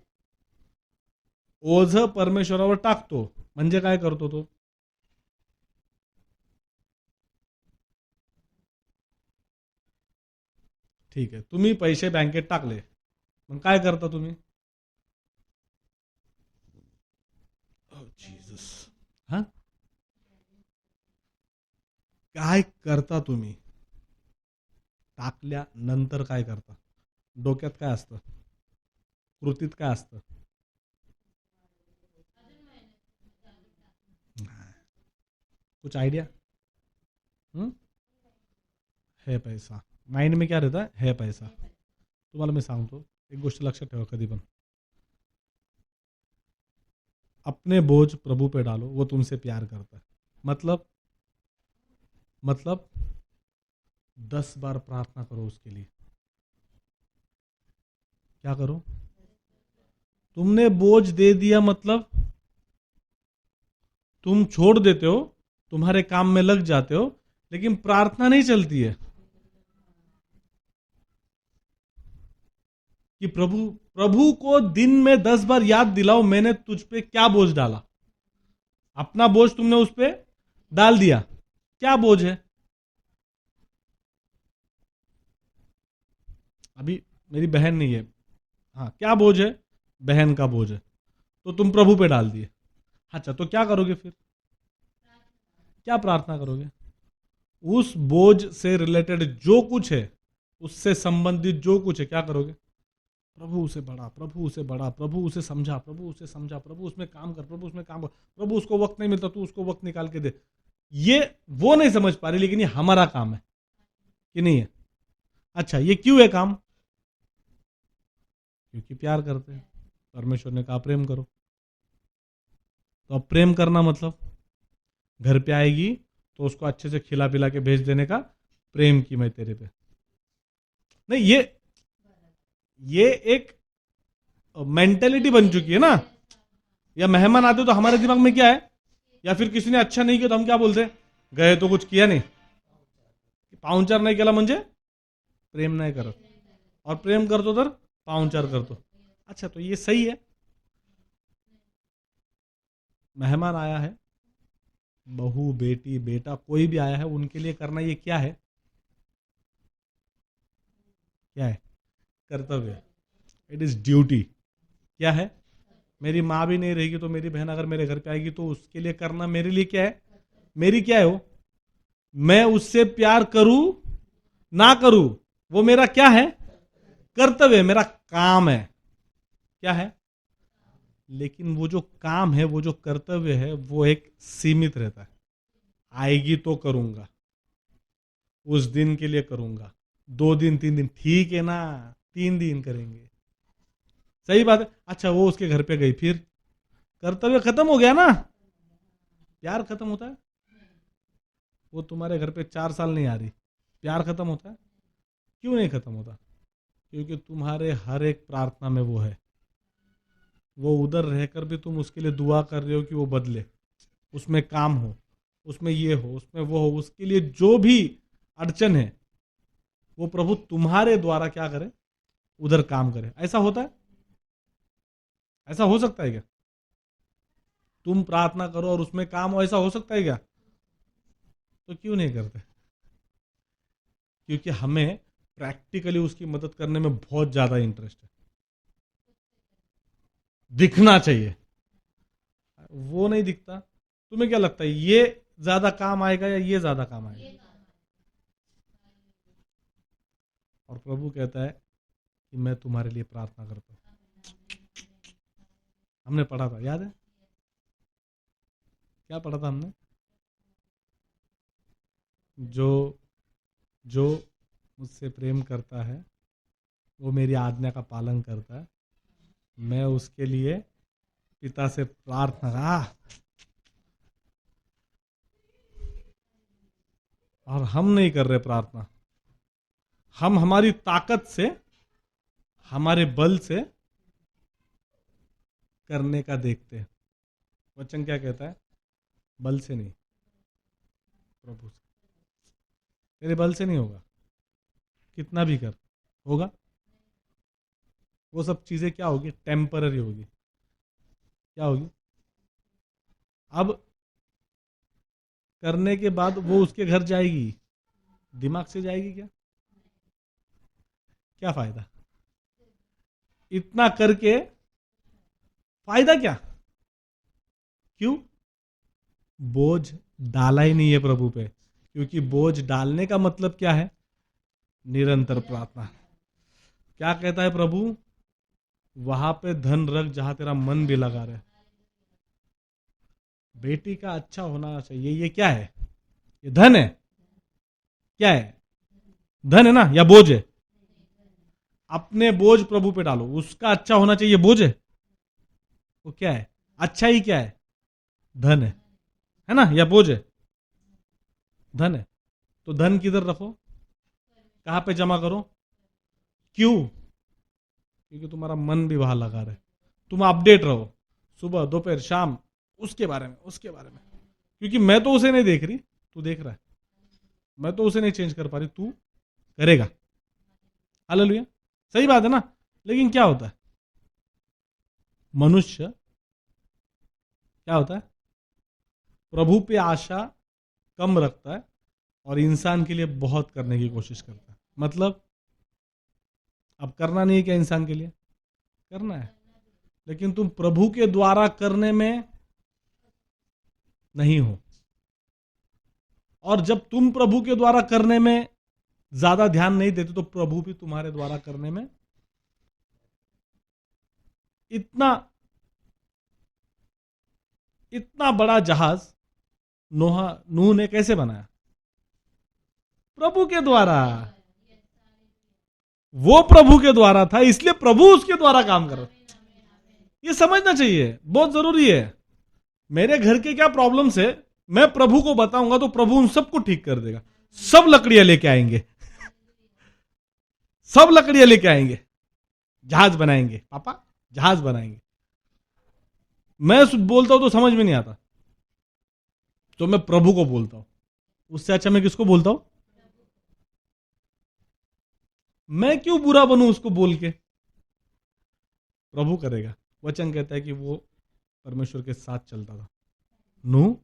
ओझं परमेश्वरावर टाकतो म्हणजे काय करतो तो? ठीक आहे, तुम्ही पैसे बँकेत टाकले, मग काय करता तुम्ही? जीसस, हा, काय करता तुम्ही? टाकल्यानंतर काय करता? डोक्यात काय असतं? कृतीत काय असतं? कुछ आइडिया? है पैसा, माइंड में क्या रहता है पैसा। तुम्हाला मी सांगतो एक गोष्ट लक्षात ठेवा कधी पण, अपने बोझ प्रभु पे डालो, वो तुमसे प्यार करता है। मतलब 10 बार प्रार्थना करो उसके लिए। क्या करो? तुमने बोझ दे दिया मतलब तुम छोड़ देते हो, तुम्हारे काम में लग जाते हो, लेकिन प्रार्थना नहीं चलती है कि प्रभु को दिन में 10 बार याद दिलाओ मैंने तुझ पे क्या बोझ डाला। अपना बोझ तुमने उस पे डाल दिया। क्या बोझ है? अभी मेरी बहन नहीं है, हाँ, क्या बोझ है? बहन का बोझ है, तो तुम प्रभु पे डाल दिए। अच्छा, तो क्या करोगे फिर? क्या प्रार्थना करोगे? उस बोझ से रिलेटेड जो कुछ है, उससे संबंधित जो कुछ है, क्या करोगे? प्रभु उसे बढ़ा, प्रभु उसे बढ़ा, प्रभु उसे समझा, प्रभु उसे समझा, प्रभु उसमें काम कर, प्रभु उसमें काम कर, प्रभु उसको वक्त नहीं मिलता, तू उसको वक्त निकाल के दे। ये वो नहीं समझ पा रही, लेकिन ये हमारा काम है कि नहीं है? अच्छा, ये क्यों है काम? क्योंकि प्यार करते हैं। परमेश्वर ने कहा प्रेम करो, तो अब प्रेम करना मतलब घर पे आएगी तो उसको अच्छे से खिला पिला के भेज देने का प्रेम की मैं तेरे पे। नहीं, ये एक मेंटेलिटी बन चुकी है ना। या मेहमान आते तो हमारे दिमाग में क्या है, या फिर किसी ने अच्छा नहीं किया तो हम क्या बोलते हैं? गए तो कुछ किया नहीं, पाहुणचार नाही केला म्हणजे प्रेम नाही करत, और प्रेम करतो तर पाहुणचार करतो। अच्छा, तो ये सही है। मेहमान आया है, बहू बेटी बेटा कोई भी आया है, उनके लिए करना ये क्या है? क्या है? कर्तव्य। It is duty. क्या है? मेरी माँ भी नहीं रहेगी तो मेरी बहन अगर मेरे घर पे आएगी तो उसके लिए करना मेरे लिए क्या है? मेरी क्या है वो? मैं उससे प्यार करूं ना करूं, वो मेरा क्या है? कर्तव्य, मेरा काम है। क्या है? लेकिन वो जो काम है, वो जो कर्तव्य है, वो एक सीमित रहता है। आएगी तो करूंगा, उस दिन के लिए करूंगा, 2 दिन 3 दिन, ठीक है ना, 3 दिन करेंगे, सही बात है। अच्छा, वो उसके घर पे गई, फिर कर्तव्य खत्म हो गया ना, प्यार खत्म होता है? वो तुम्हारे घर पे 4 साल नहीं आ रही, प्यार खत्म होता है? क्यों नहीं खत्म होता? क्योंकि तुम्हारे हर एक प्रार्थना में वो है। वो उधर रहकर भी तुम उसके लिए दुआ कर रहे हो कि वो बदले, उसमें काम हो, उसमें ये हो, उसमें वो हो, उसके लिए जो भी अड़चन है वो प्रभु तुम्हारे द्वारा क्या करे? उधर काम करे। ऐसा होता है? ऐसा हो सकता है क्या? तुम प्रार्थना करो और उसमें काम हो, ऐसा हो सकता है क्या? तो क्यों नहीं करते? क्योंकि हमें प्रैक्टिकली उसकी मदद करने में बहुत ज्यादा इंटरेस्ट है। दिखना चाहिए, वो नहीं दिखता। तुम्हें क्या लगता है, ये ज्यादा काम आएगा या ये ज्यादा काम आएगा? और प्रभु कहता है कि मैं तुम्हारे लिए प्रार्थना करता हूं। हमने पढ़ा था, याद है? क्या पढ़ा था हमने? जो जो मुझसे प्रेम करता है वो मेरी आज्ञा का पालन करता है, मैं उसके लिए पिता से प्रार्थना। और हम नहीं कर रहे प्रार्थना, हम हमारी ताकत से, हमारे बल से करने का देखते हैं। वचन क्या कहता है? बल से नहीं, प्रभु से। तेरे बल से नहीं होगा, कितना भी कर, होगा? वो सब चीजें क्या होगी? टेम्पररी होगी। क्या होगी? अब करने के बाद वो उसके घर जाएगी, दिमाग से जाएगी क्या? क्या फायदा? इतना करके फायदा क्या? क्यों? बोझ डाला ही नहीं है प्रभु पे। क्योंकि बोझ डालने का मतलब क्या है? निरंतर प्रार्थना। क्या कहता है प्रभु? वहां पे धन रख जहां तेरा मन भी लगा रहे। बेटी का अच्छा होना चाहिए, ये क्या है? ये धन है? क्या है? धन है ना, या बोझ है? अपने बोझ प्रभु पे डालो, उसका अच्छा होना चाहिए, बोझ है? वो क्या है? अच्छा ही क्या है? धन है ना, या बोझ है? धन है। तो धन किधर रखो? कहां पे जमा करो? क्यों? क्योंकि तुम्हारा मन भी वहां लगा रहे, तुम अपडेट रहो, सुबह दोपहर शाम, उसके बारे में, उसके बारे में। क्योंकि मैं तो उसे नहीं देख रही, तू देख रहा है। मैं तो उसे नहीं चेंज कर पा रही, तू करेगा। हालेलुया, सही बात है ना? लेकिन क्या होता है? मनुष्य क्या होता है? प्रभु पे आशा कम रखता है और इंसान के लिए बहुत करने की कोशिश करता है। मतलब अब करना नहीं है क्या इंसान के लिए? करना है, लेकिन तुम प्रभु के द्वारा करने में नहीं हो। और जब तुम प्रभु के द्वारा करने में ज्यादा ध्यान नहीं देते तो प्रभु भी तुम्हारे द्वारा करने में इतना इतना बड़ा जहाज नूह ने कैसे बनाया? प्रभु के द्वारा। वो प्रभु के द्वारा था, इसलिए प्रभु उसके द्वारा काम कर रहा। ये समझना चाहिए, बहुत जरूरी है। मेरे घर के क्या प्रॉब्लम्स है, मैं प्रभु को बताऊंगा तो प्रभु उन सबको ठीक कर देगा। सब लकड़ियां लेके आएंगे, सब लकड़ियां लेके आएंगे, जहाज बनाएंगे, पापा जहाज बनाएंगे। मैं बोलता हूं तो समझ में नहीं आता, तो मैं प्रभु को बोलता हूं। उससे अच्छा मैं किसको बोलता हूं? मैं क्यों बुरा बनूं उसको बोल के? प्रभु करेगा। वचन कहता है कि वो परमेश्वर के साथ चलता था। नूह,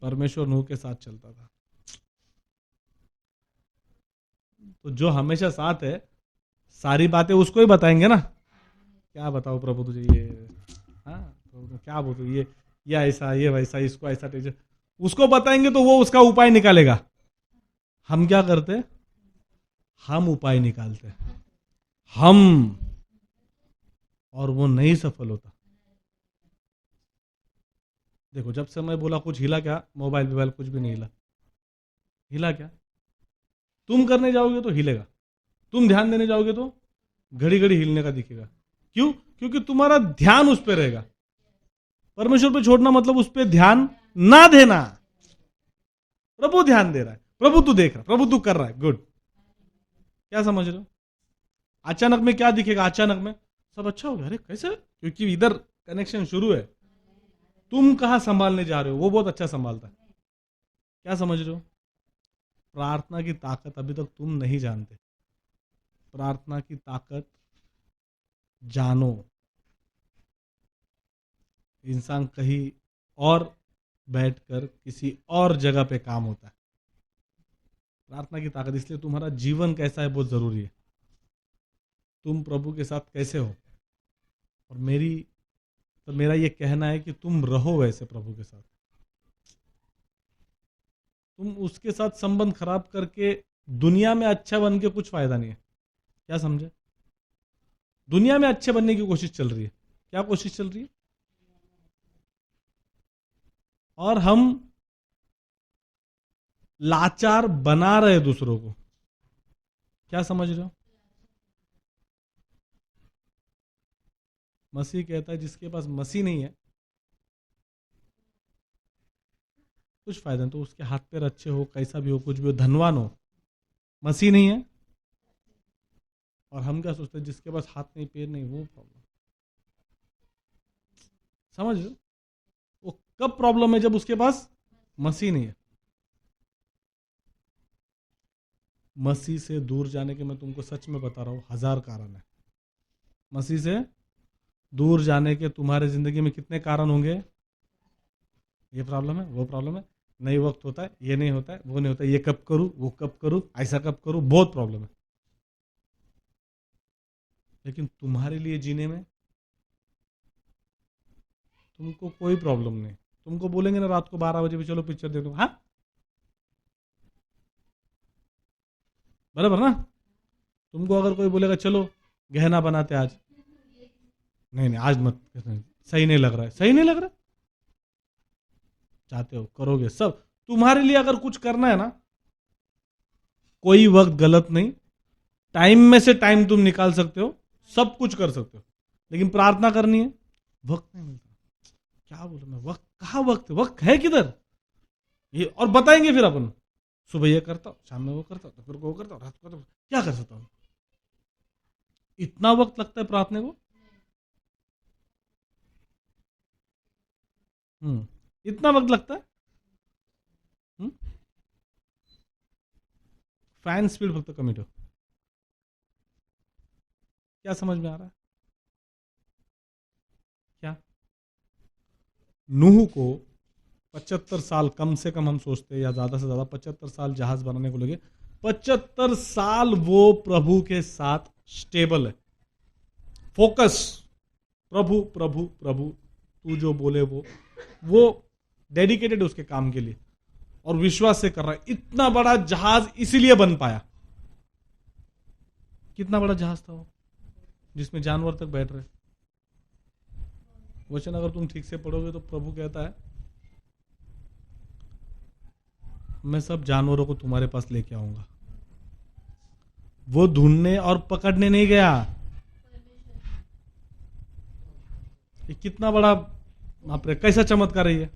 परमेश्वर नूह के साथ चलता था। तो जो हमेशा साथ है, सारी बातें उसको ही बताएंगे ना। क्या बताओ प्रभु तुझे ये, हाँ तो क्या बोलते ये ऐसा, ये वैसा, इसको ऐसा टीचर, उसको बताएंगे तो वो उसका उपाय निकालेगा। हम क्या करते? हम उपाय निकालते हैं, हम, और वो नहीं सफल होता। देखो, जब से मैं बोला कुछ हिला क्या? मोबाइल वोबाइल कुछ भी नहीं हिला। हिला क्या? तुम करने जाओगे तो हिलेगा, तुम ध्यान देने जाओगे तो घड़ी घड़ी हिलने का दिखेगा। क्यों? क्योंकि तुम्हारा ध्यान उस पर रहेगा। परमेश्वर पे छोड़ना मतलब उस पर ध्यान ना देना। प्रभु ध्यान दे रहा है, प्रभु तू देख रहा है, प्रभु तू कर रहा है, गुड। क्या समझ रहे हो? अचानक में क्या दिखेगा? अचानक में सब अच्छा हो गया। अरे कैसे? क्योंकि इधर कनेक्शन शुरू है। तुम कहां संभालने जा रहे हो, वो बहुत अच्छा संभालता है। क्या समझ रहे हो? प्रार्थना की ताकत अभी तक तुम नहीं जानते। प्रार्थना की ताकत जानो। इंसान कहीं और बैठकर किसी और जगह पे काम होता है। प्रार्थना की ताकत, इसलिए तुम्हारा जीवन कैसा है बहुत जरूरी है। तुम प्रभु के साथ कैसे हो, और मेरा ये कहना है कि तुम रहो वैसे प्रभु के साथ। तुम उसके साथ संबंध खराब करके दुनिया में अच्छा बन के कुछ फायदा नहीं है। क्या समझे? दुनिया में अच्छे बनने की कोशिश चल रही है। क्या कोशिश चल रही है? और हम लाचार बना रहे दूसरों को। क्या समझ रहे हो? मसीह कहता है जिसके पास मसीह नहीं है कुछ फायदा नहीं। तो उसके हाथ पैर अच्छे हो, कैसा भी हो, कुछ भी हो, धनवान हो, मसीह नहीं है। और हम क्या सोचते हैं, जिसके पास हाथ नहीं पैर नहीं, वो प्रॉब्लम। समझ रहे हो? वो कब प्रॉब्लम है? जब उसके पास मसीह नहीं है। मसीह से दूर जाने के मैं तुमको सच में बता रहा हूं 1000 कारण है। मसीह से दूर जाने के तुम्हारे जिंदगी में कितने कारण होंगे? ये प्रॉब्लम है, वो प्रॉब्लम है, नहीं वक्त होता है, ये नहीं होता है, वो नहीं होता है, ये कब करूं, वो कब करूं, ऐसा कब करूं, बहुत प्रॉब्लम है। लेकिन तुम्हारे लिए जीने में तुमको कोई प्रॉब्लम नहीं। तुमको बोलेंगे ना रात को 12 बजे भी चलो पिक्चर देख लो, हाँ बराबर ना? तुमको अगर कोई बोलेगा चलो गहना बनाते आज, नहीं नहीं आज मत, सही नहीं लग रहा है, सही नहीं लग रहा, चाहते हो करोगे सब। तुम्हारे लिए अगर कुछ करना है ना, कोई वक्त गलत नहीं, टाइम में से टाइम तुम निकाल सकते हो, सब कुछ कर सकते हो। लेकिन प्रार्थना करनी है, वक्त नहीं मिलता। क्या बोलूं मैं, वक्त कहाँ? वक्त है किधर? ये और बताएंगे फिर अपन, सुबह ये करता हूँ, शाम में वो करता हूँ, दोपहर को वो करता हूँ, रात को तो क्या कर सकता हूँ। इतना वक्त लगता है प्रार्थना को? इतना वक्त लगता है? फैन स्पीड फक्त कमी ठेव। क्या समझ में आ रहा है? क्या? नूह को 75 साल कम से कम हम सोचते हैं, या ज्यादा से ज्यादा 75 साल जहाज बनाने को लगे। 75 साल वो प्रभु के साथ स्टेबल है, फोकस, प्रभु प्रभु प्रभु, तू जो बोले वो डेडिकेटेड है उसके काम के लिए, और विश्वास से कर रहा है। इतना बड़ा जहाज इसीलिए बन पाया। कितना बड़ा जहाज था वो, जिसमें जानवर तक बैठ रहे। वचन अगर तुम ठीक से पढ़ोगे तो प्रभु कहता है, मैं सब जानवरों को तुम्हारे पास लेके आऊंगा। वो ढूंढने और पकड़ने नहीं गया। ये कितना बड़ा बाप रे, कैसा चमत्कार है ये।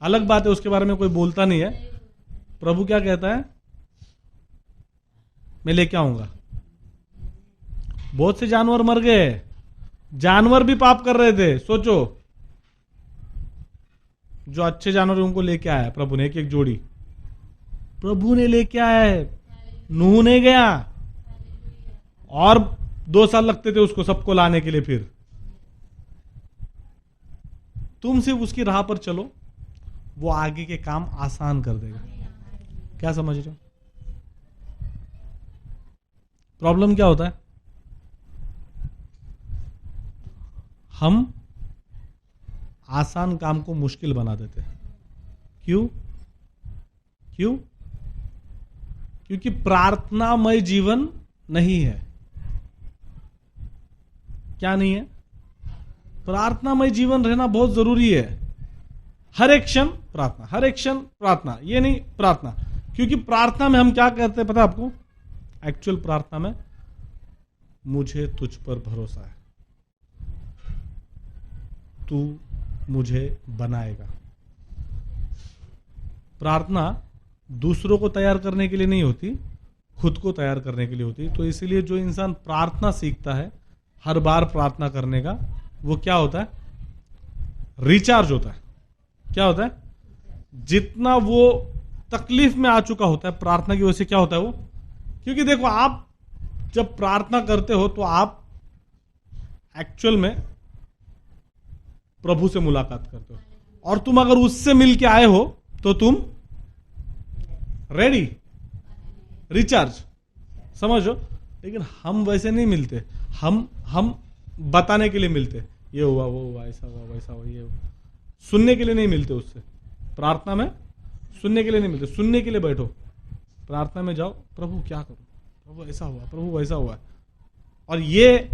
अलग बात है, उसके बारे में कोई बोलता नहीं है। प्रभु क्या कहता है? मैं लेके आऊंगा। बहुत से जानवर मर गए, जानवर भी पाप कर रहे थे। सोचो, जो अच्छे जानवर उनको लेके आया प्रभु ने, एक एक जोड़ी प्रभु ने लेके आया है। नूह ने गया, और 2 साल लगते थे उसको सबको लाने के लिए। फिर तुम सिर्फ उसकी राह पर चलो, वो आगे के काम आसान कर देगा। क्या समझ रहे हो? प्रॉब्लम क्या होता है? हम आसान काम को मुश्किल बना देते हैं। क्यों? क्योंकि प्रार्थनामय जीवन नहीं है। क्या नहीं है? प्रार्थनामय जीवन रहना बहुत जरूरी है। हर एक क्षण प्रार्थना, हर एक क्षण प्रार्थना, ये नहीं प्रार्थना। क्योंकि प्रार्थना में हम क्या कहते हैं पता है आपको? एक्चुअल प्रार्थना में मुझे तुझ पर भरोसा है, तू मुझे बनाएगा। प्रार्थना दूसरों को तैयार करने के लिए नहीं होती, खुद को तैयार करने के लिए होती। तो इसीलिए जो इंसान प्रार्थना सीखता है, हर बार प्रार्थना करने का, वो क्या होता है? रिचार्ज होता है। क्या होता है? जितना वो तकलीफ में आ चुका होता है प्रार्थना की वजह से, क्या होता है वो? क्योंकि देखो, आप जब प्रार्थना करते हो तो आप एक्चुअल में प्रभु से मुलाकात करते हो, और तुम अगर उससे मिल के आए हो तो तुम रेडी, रिचार्ज, समझो। लेकिन हम वैसे नहीं मिलते, हम बताने के लिए मिलते, ये हुआ वो हुआ, ऐसा हुआ वैसा हुआ, ये हुआ। सुनने के लिए नहीं मिलते उससे। प्रार्थना में सुनने के लिए नहीं मिलते। सुनने के लिए बैठो, प्रार्थना में जाओ, प्रभु क्या करूं, प्रभु ऐसा हुआ, प्रभु वैसा हुआ। और ये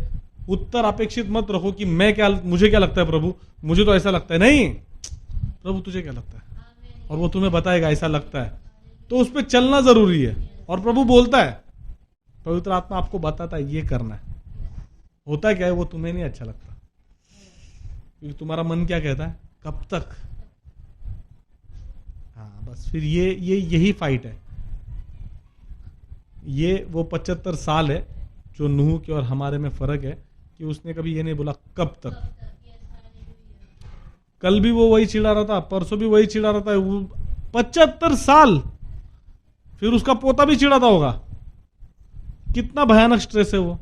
उत्तर अपेक्षित मत रखो कि मुझे क्या लगता है प्रभु, मुझे तो ऐसा लगता है। नहीं, प्रभु तुझे क्या लगता है, और वो तुम्हें बताएगा ऐसा लगता है, तो उस पर चलना जरूरी है। और प्रभु बोलता है, पवित्र आत्मा आपको बताता है ये करना है। होता क्या है, वो तुम्हें नहीं अच्छा लगता, क्योंकि तुम्हारा मन क्या कहता है, कब तक। हाँ, बस फिर यही फाइट है। ये वो 75 साल है जो नूह के और हमारे में फर्क है, कि उसने कभी ये नहीं बोला कब तक। कल भी वो वही चिढ़ा रहा था, परसों भी वही चिढ़ा रहा था, 75 साल। फिर उसका पोता भी चिढ़ाता होगा। कितना भयानक स्ट्रेस है वो।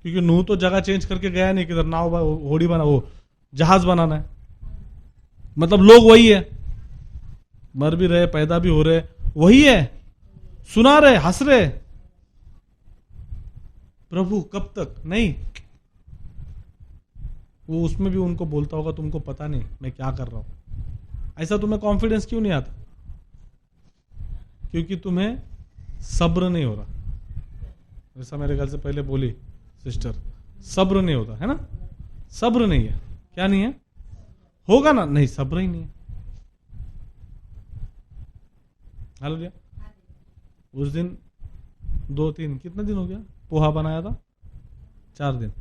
क्योंकि नूह तो जगह चेंज करके गया नहीं, किधर नाव होड़ी बना, वो जहाज बनाना है। मतलब लोग वही है, मर भी रहे, पैदा भी हो रहे, वही है, सुना रहे, हंस रहे। प्रभु कब तक? नहीं, वो उसमें भी उनको बोलता होगा, तुमको पता नहीं मैं क्या कर रहा हूं। ऐसा तुम्हें कॉन्फिडेंस क्यों नहीं आता? क्योंकि तुम्हें सब्र नहीं हो रहा। जैसा मेरे ख्याल से पहले बोली सिस्टर, सब्र नहीं होता है ना, सब्र नहीं है। क्या नहीं है? होगा ना, नहीं, सब्र ही नहीं है। हालेलुया। उस दिन 2-3 कितना दिन हो गया, पोहा बनाया था, 4 दिन,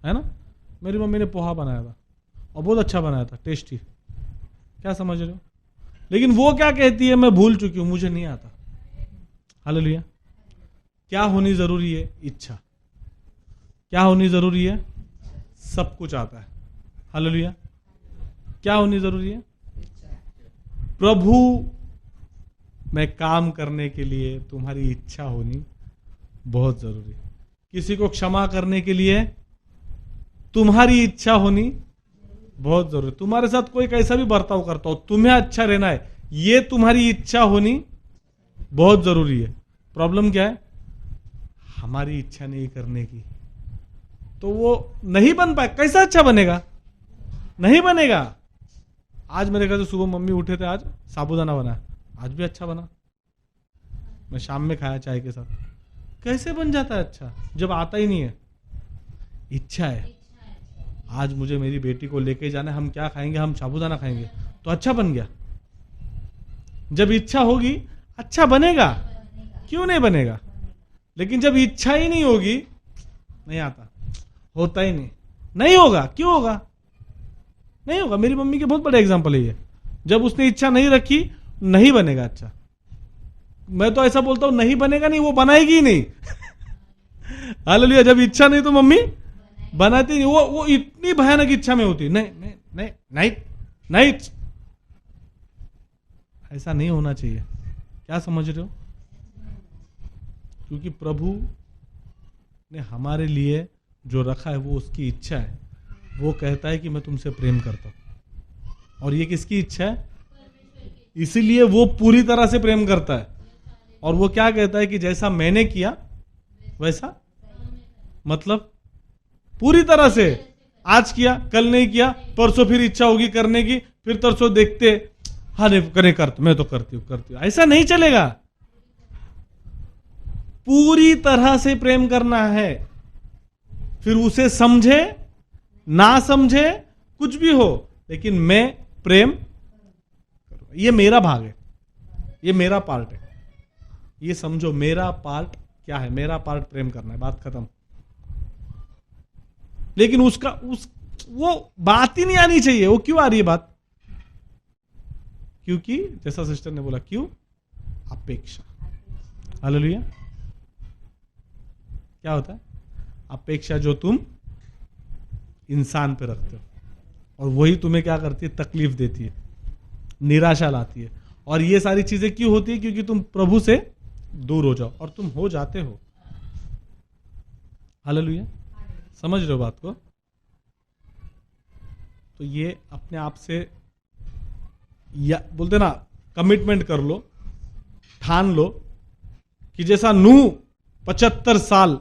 है ना। मेरी मम्मी ने पोहा बनाया था और बहुत अच्छा बनाया था, टेस्टी। क्या समझ रहे हो? लेकिन वो क्या कहती है, मैं भूल चुकी हूं, मुझे नहीं आता। हालेलुया। क्या होनी जरूरी है? इच्छा। क्या होनी जरूरी है? सब कुछ आता है। हालेलुया। क्या होनी जरूरी है? प्रभु में काम करने के लिए तुम्हारी इच्छा होनी बहुत जरूरी है। किसी को क्षमा करने के लिए तुम्हारी इच्छा होनी बहुत जरूरी है। तुम्हारे साथ कोई कैसा भी बर्ताव करता हो, तुम्हें अच्छा रहना है, ये तुम्हारी इच्छा होनी बहुत जरूरी है। प्रॉब्लम क्या है? हमारी इच्छा नहीं करने की, तो वो नहीं बन पाए। कैसा अच्छा बनेगा? नहीं बनेगा। आज मेरे घर से सुबह मम्मी उठे थे, आज साबूदाना बना, आज भी अच्छा बना। मैं शाम में खाया चाय के साथ। कैसे बन जाता है अच्छा, जब आता ही नहीं है? इच्छा है। आज मुझे मेरी बेटी को लेके जाना है, हम क्या खाएंगे? हम साबूदाना खाएंगे, तो अच्छा बन गया। जब इच्छा होगी अच्छा बनेगा, क्यों नहीं बनेगा? लेकिन जब इच्छा ही नहीं होगी, नहीं आता, होता ही नहीं, नहीं होगा। क्यों होगा? नहीं होगा। मेरी मम्मी के बहुत बड़े एग्जांपल है ये। जब उसने इच्छा नहीं रखी, नहीं बनेगा अच्छा। मैं तो ऐसा बोलता हूं, नहीं बनेगा नहीं, वो बनाएगी ही नहीं। हालेलुया। जब इच्छा नहीं तो मम्मी बनाती नहीं। वो इतनी भयानक इच्छा में होती, नहीं नहीं नहीं नहीं नहीं, ऐसा नहीं होना चाहिए। क्या समझ रहे हो? क्योंकि प्रभु ने हमारे लिए जो रखा है वो उसकी इच्छा है। वो कहता है कि मैं तुमसे प्रेम करता हूं, और ये किसकी इच्छा है? इसीलिए वो पूरी तरह से प्रेम करता है। और वो क्या कहता है कि जैसा मैंने किया वैसा, मतलब पूरी तरह से। आज किया, कल नहीं किया, परसों फिर इच्छा होगी करने की, फिर तरसों देखते, हाँ नहीं करे, कर, मैं तो करती हूँ। ऐसा नहीं चलेगा। पूरी तरह से प्रेम करना है। फिर उसे समझे ना समझे कुछ भी हो, लेकिन मैं प्रेम करूंगा। ये मेरा भाग है, ये मेरा पार्ट है। ये समझो मेरा पार्ट क्या है। मेरा पार्ट प्रेम करना है, बात खत्म। लेकिन वो बात ही नहीं आनी चाहिए। वो क्यों आ रही है बात? क्योंकि जैसा सिस्टर ने बोला, क्यों? अपेक्षा। हालेलुया। क्या होता है? अपेक्षा जो तुम इंसान पे रखते हो, और वही तुम्हें क्या करती है? तकलीफ देती है, निराशा लाती है। और ये सारी चीजें क्यों होती है? क्योंकि तुम प्रभु से दूर हो जाओ, और तुम हो जाते हो। हालेलुया। समझ रहे हो बात को? तो ये अपने आप से या बोलते ना, कमिटमेंट कर लो, ठान लो कि जैसा नूह 75 साल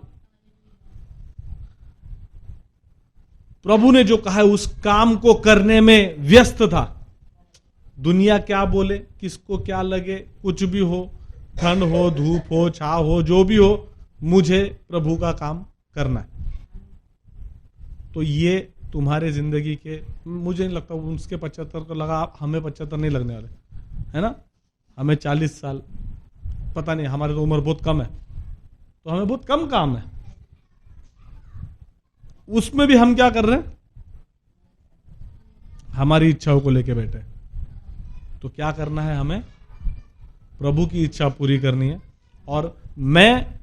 प्रभु ने जो कहा है उस काम को करने में व्यस्त था। दुनिया क्या बोले, किसको क्या लगे, कुछ भी हो, ठंड हो, धूप हो, छाव हो, जो भी हो, मुझे प्रभु का काम करना है। तो ये तुम्हारे जिंदगी के, मुझे नहीं लगता उसके 75 को लगा, हमें 75 नहीं लगने वाले, है ना? हमें 40 साल, पता नहीं, हमारी तो उम्र बहुत कम है, तो हमें बहुत कम काम है। उसमें भी हम क्या कर रहे हैं? हमारी इच्छाओं को लेके बैठे। तो क्या करना है? हमें प्रभु की इच्छा पूरी करनी है, और मैं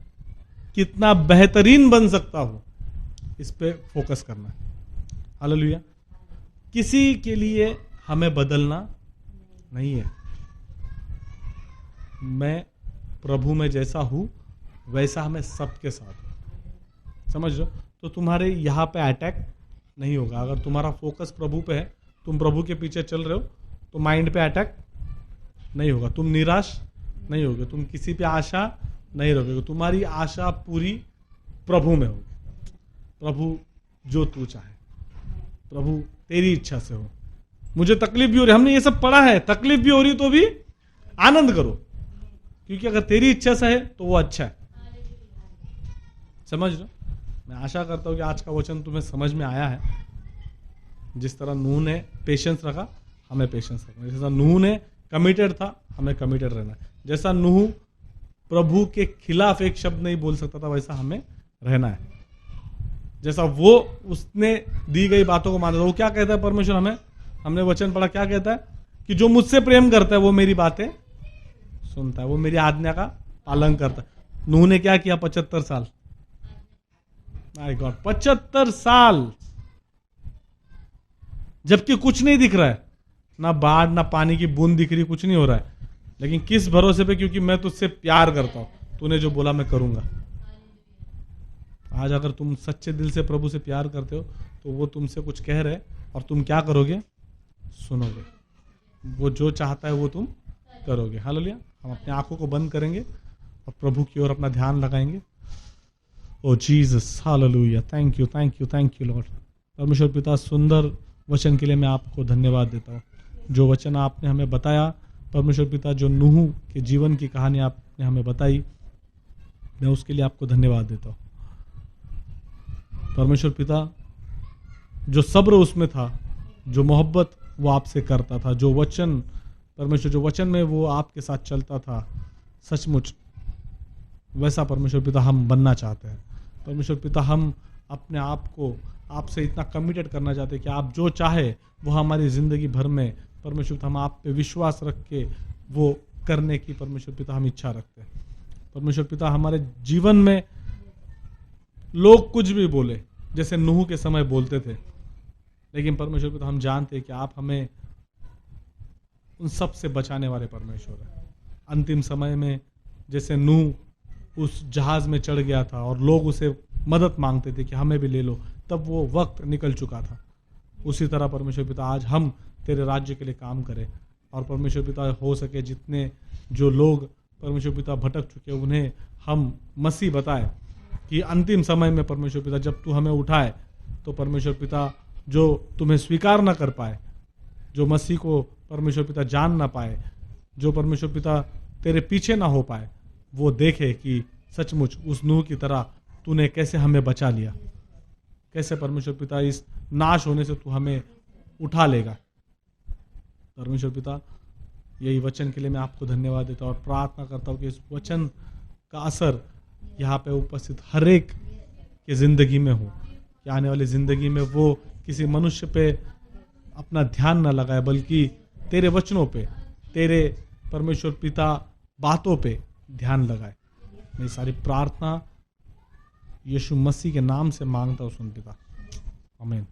कितना बेहतरीन बन सकता हूं इस पे फोकस करना है। हालेलुया। किसी के लिए हमें बदलना नहीं है। मैं प्रभु में जैसा हूं वैसा हमें सबके साथ, समझ लो। तो तुम्हारे यहां पे अटैक नहीं होगा। अगर तुम्हारा फोकस प्रभु पे है, तुम प्रभु के पीछे चल रहे हो, तो माइंड पे अटैक नहीं होगा। तुम निराश नहीं होगे, तुम किसी पे आशा नहीं रखोगे। तुम्हारी आशा पूरी प्रभु में होगी। प्रभु जो तू चाहे, प्रभु तेरी इच्छा से हो। मुझे तकलीफ भी हो रही, हमने ये सब पढ़ा है, तकलीफ भी हो रही तो भी आनंद करो, क्योंकि अगर तेरी इच्छा से है तो वो अच्छा है। समझ लो। मैं आशा करता हूं कि आज का वचन तुम्हें समझ में आया है। जिस तरह नूह ने पेशेंस रखा, हमें पेशेंस रखना है। जैसा नूह ने कमिटेड था, हमें कमिटेड रहना है। जैसा नूह प्रभु के खिलाफ एक शब्द नहीं बोल सकता था, वैसा हमें रहना है। जैसा वो उसने दी गई बातों को मानता था। वो क्या कहता है परमेश्वर हमें, हमने वचन पढ़ा, क्या कहता है कि जो मुझसे प्रेम करता है वो मेरी बातें सुनता है, वो मेरी आज्ञा का पालन करता है। नूह ने क्या किया? 75 साल। माय गॉड, 75 साल, जबकि कुछ नहीं दिख रहा है, ना बाढ़ ना पानी की बूंद दिख रही, कुछ नहीं हो रहा है। लेकिन किस भरोसे पे? क्योंकि मैं तुझसे प्यार करता हूं, तूने जो बोला मैं करूंगा। आज अगर तुम सच्चे दिल से प्रभु से प्यार करते हो, तो वो तुमसे कुछ कह रहे, और तुम क्या करोगे? सुनोगे। वो जो चाहता है वो तुम करोगे। हालेलुया। हम अपनी आंखों को बंद करेंगे और प्रभु की ओर अपना ध्यान लगाएंगे। Oh Jesus, hallelujah. Thank you, thank you, thank you Lord. परमेश्वर पिता, सुंदर वचन के लिए मैं आपको धन्यवाद देता हूँ। जो वचन आपने हमें बताया परमेश्वर पिता, जो नूह के जीवन की कहानी आपने हमें बताई, मैं उसके लिए आपको धन्यवाद देता हूँ। परमेश्वर पिता, जो सब्र उसमें था, जो मोहब्बत वो आपसे करता था, जो वचन परमेश्वर, जो वचन में वो आपके साथ चलता था, सचमुच वैसा परमेश्वर पिता हम बनना चाहते हैं। परमेश्वर पिता, हम अपने आप को आपसे इतना कमिटेड करना चाहते हैं कि आप जो चाहे वो हमारी जिंदगी भर में परमेश्वर पिता, हम आप पे विश्वास रख के वो करने की परमेश्वर पिता हम इच्छा रखते हैं। परमेश्वर पिता, हमारे जीवन में लोग कुछ भी बोले, जैसे नूह के समय बोलते थे, लेकिन परमेश्वर पिता हम जानते हैं कि आप हमें उन सब से बचाने वाले परमेश्वर हैं। अंतिम समय में जैसे नूह उस जहाज में चढ़ गया था और लोग उसे मदद मांगते थे कि हमें भी ले लो, तब वो वक्त निकल चुका था। उसी तरह परमेश्वर पिता आज हम तेरे राज्य के लिए काम करें, और परमेश्वर पिता हो सके जितने जो लोग परमेश्वर पिता भटक चुके उन्हें हम मसीह बताए कि अंतिम समय में परमेश्वर पिता जब तू हमें उठाए, तो परमेश्वर पिता जो तुम्हें स्वीकार ना कर पाए, जो मसीह को परमेश्वर पिता जान ना पाए, जो परमेश्वर पिता तेरे पीछे ना हो पाए, वो देखे कि सचमुच उस नूह की तरह तूने कैसे हमें बचा लिया, कैसे परमेश्वर पिता इस नाश होने से तू हमें उठा लेगा। परमेश्वर पिता, यही वचन के लिए मैं आपको धन्यवाद देता हूँ और प्रार्थना करता हूँ कि इस वचन का असर यहाँ पे उपस्थित हर एक की जिंदगी में हो, कि आने वाली जिंदगी में वो किसी मनुष्य पे अपना ध्यान न लगाए, बल्कि तेरे वचनों पे, तेरे परमेश्वर पिता बातों पे ध्यान लगाए। मैं सारी प्रार्थना यीशु मसीह के नाम से मांगता हूँ, सुन पिता, आमीन।